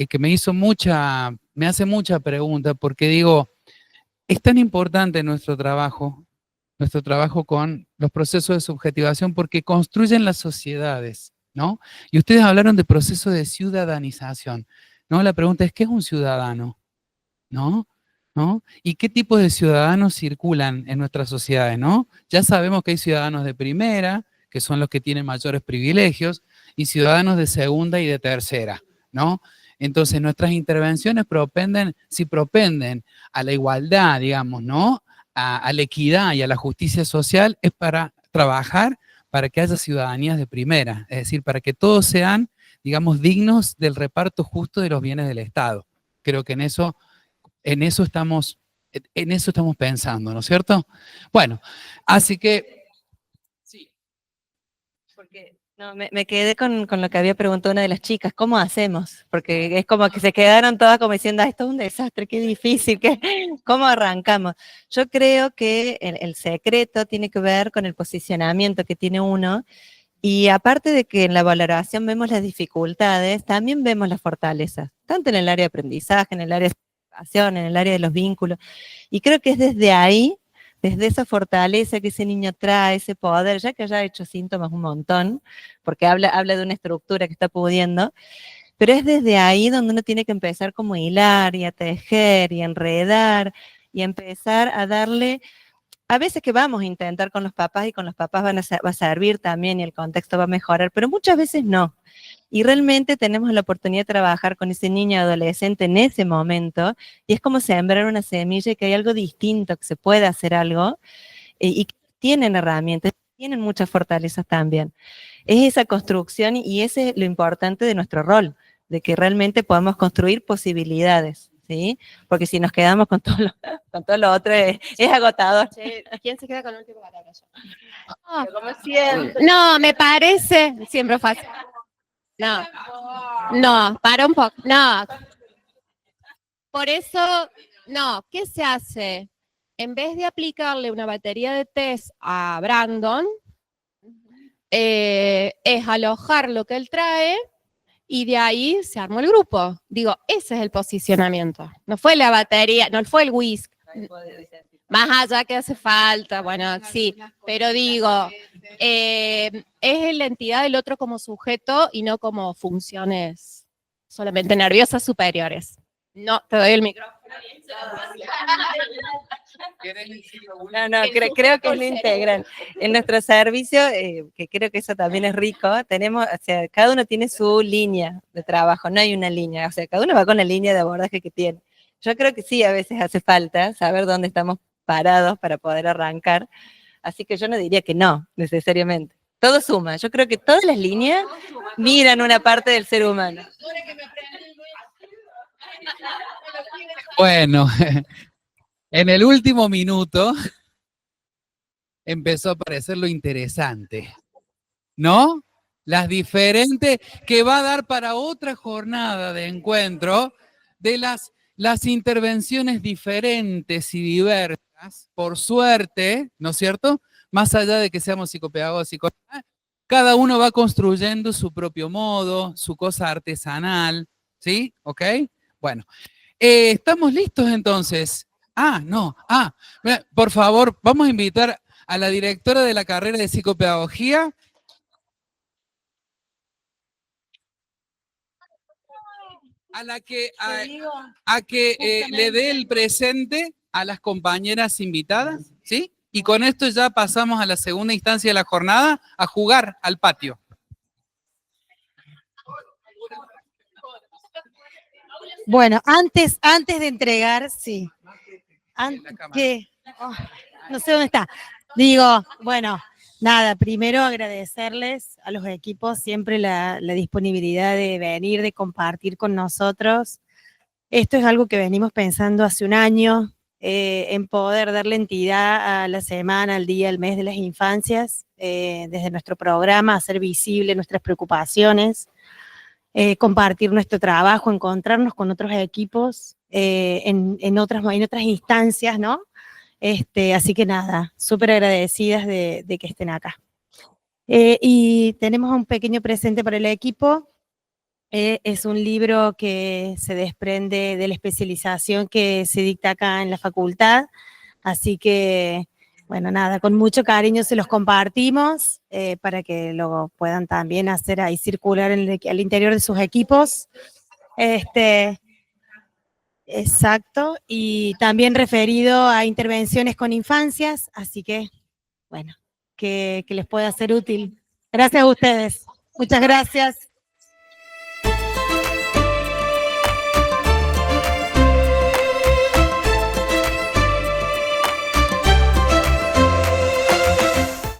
que me hace mucha pregunta, porque digo, es tan importante nuestro trabajo con los procesos de subjetivación, porque construyen las sociedades, ¿no? Y ustedes hablaron de proceso de ciudadanización, ¿no? La pregunta es, ¿qué es un ciudadano? ¿No? ¿Y qué tipos de ciudadanos circulan en nuestras sociedades, no? Ya sabemos que hay ciudadanos de primera, que son los que tienen mayores privilegios, y ciudadanos de segunda y de tercera, ¿no? Entonces, nuestras intervenciones propenden a la igualdad, digamos, ¿no? A la equidad y a la justicia social, es para trabajar para que haya ciudadanías de primera, es decir, para que todos sean digamos, dignos del reparto justo de los bienes del Estado. Creo que en eso estamos pensando, ¿no es cierto? Bueno, así que... Sí. Porque no, me quedé con lo que había preguntado una de las chicas, ¿cómo hacemos? Porque es como que se quedaron todas como diciendo, esto es un desastre, qué difícil, ¿cómo arrancamos? Yo creo que el secreto tiene que ver con el posicionamiento que tiene uno, y aparte de que en la valoración vemos las dificultades, también vemos las fortalezas, tanto en el área de aprendizaje, en el área de educación, en el área de los vínculos, y creo que es desde ahí, desde esa fortaleza que ese niño trae, ese poder, ya que haya hecho síntomas un montón, porque habla de una estructura que está pudiendo, pero es desde ahí donde uno tiene que empezar como a hilar y a tejer y a enredar y a empezar a darle, a veces que vamos a intentar con los papás y con los papás va a servir también y el contexto va a mejorar, pero muchas veces no. Y realmente tenemos la oportunidad de trabajar con ese niño adolescente en ese momento, y es como sembrar una semilla y que hay algo distinto, que se puede hacer algo, y que tienen herramientas, tienen muchas fortalezas también. Es esa construcción y ese es lo importante de nuestro rol, de que realmente podamos construir posibilidades, ¿sí? Porque si nos quedamos con todo lo otro es agotador. ¿Quién se queda con la última palabra? Como siempre. No, me parece, siempre fácil. No, para un poco, no. Por eso, no, ¿qué se hace? En vez de aplicarle una batería de test a Brandon, es alojar lo que él trae y de ahí se armó el grupo. Digo, ese es el posicionamiento. No fue la batería, no fue el whisky. Más allá que hace falta, bueno, sí, pero digo, es la entidad del otro como sujeto y no como funciones solamente nerviosas superiores. No, te doy el micrófono. No, creo que es lo integral. En nuestro servicio, que creo que eso también es rico, tenemos, o sea, cada uno tiene su línea de trabajo, no hay una línea, o sea, cada uno va con la línea de abordaje que tiene. Yo creo que sí, a veces hace falta saber dónde estamos parados para poder arrancar, así que yo no diría que no, necesariamente. Todo suma, yo creo que todas las líneas miran una parte del ser humano. Bueno, en el último minuto empezó a aparecer lo interesante, ¿no? Las diferentes, que va a dar para otra jornada de encuentro de las intervenciones diferentes y diversas, por suerte, ¿no es cierto? Más allá de que seamos psicopedagogos, cada uno va construyendo su propio modo, su cosa artesanal, ¿sí? ¿Ok? Bueno, ¿estamos listos entonces? Por favor, vamos a invitar a la directora de la carrera de psicopedagogía. A que le dé el presente a las compañeras invitadas, ¿sí? Y con esto ya pasamos a la segunda instancia de la jornada, a jugar al patio. Bueno, antes de entregar, sí. No sé dónde está. Digo, bueno, nada, primero agradecerles a los equipos siempre la disponibilidad de venir, de compartir con nosotros. Esto es algo que venimos pensando hace un año, en poder darle entidad a la semana, al día, al mes de las infancias, desde nuestro programa, hacer visible nuestras preocupaciones, compartir nuestro trabajo, encontrarnos con otros equipos en otras instancias, ¿no? Así que nada, súper agradecidas de que estén acá. Y tenemos un pequeño presente para el equipo. Es un libro que se desprende de la especialización que se dicta acá en la facultad, así que, bueno, nada, con mucho cariño se los compartimos para que lo puedan también hacer ahí circular al interior de sus equipos. Exacto, y también referido a intervenciones con infancias, así que, bueno, que les pueda ser útil. Gracias a ustedes. Muchas gracias.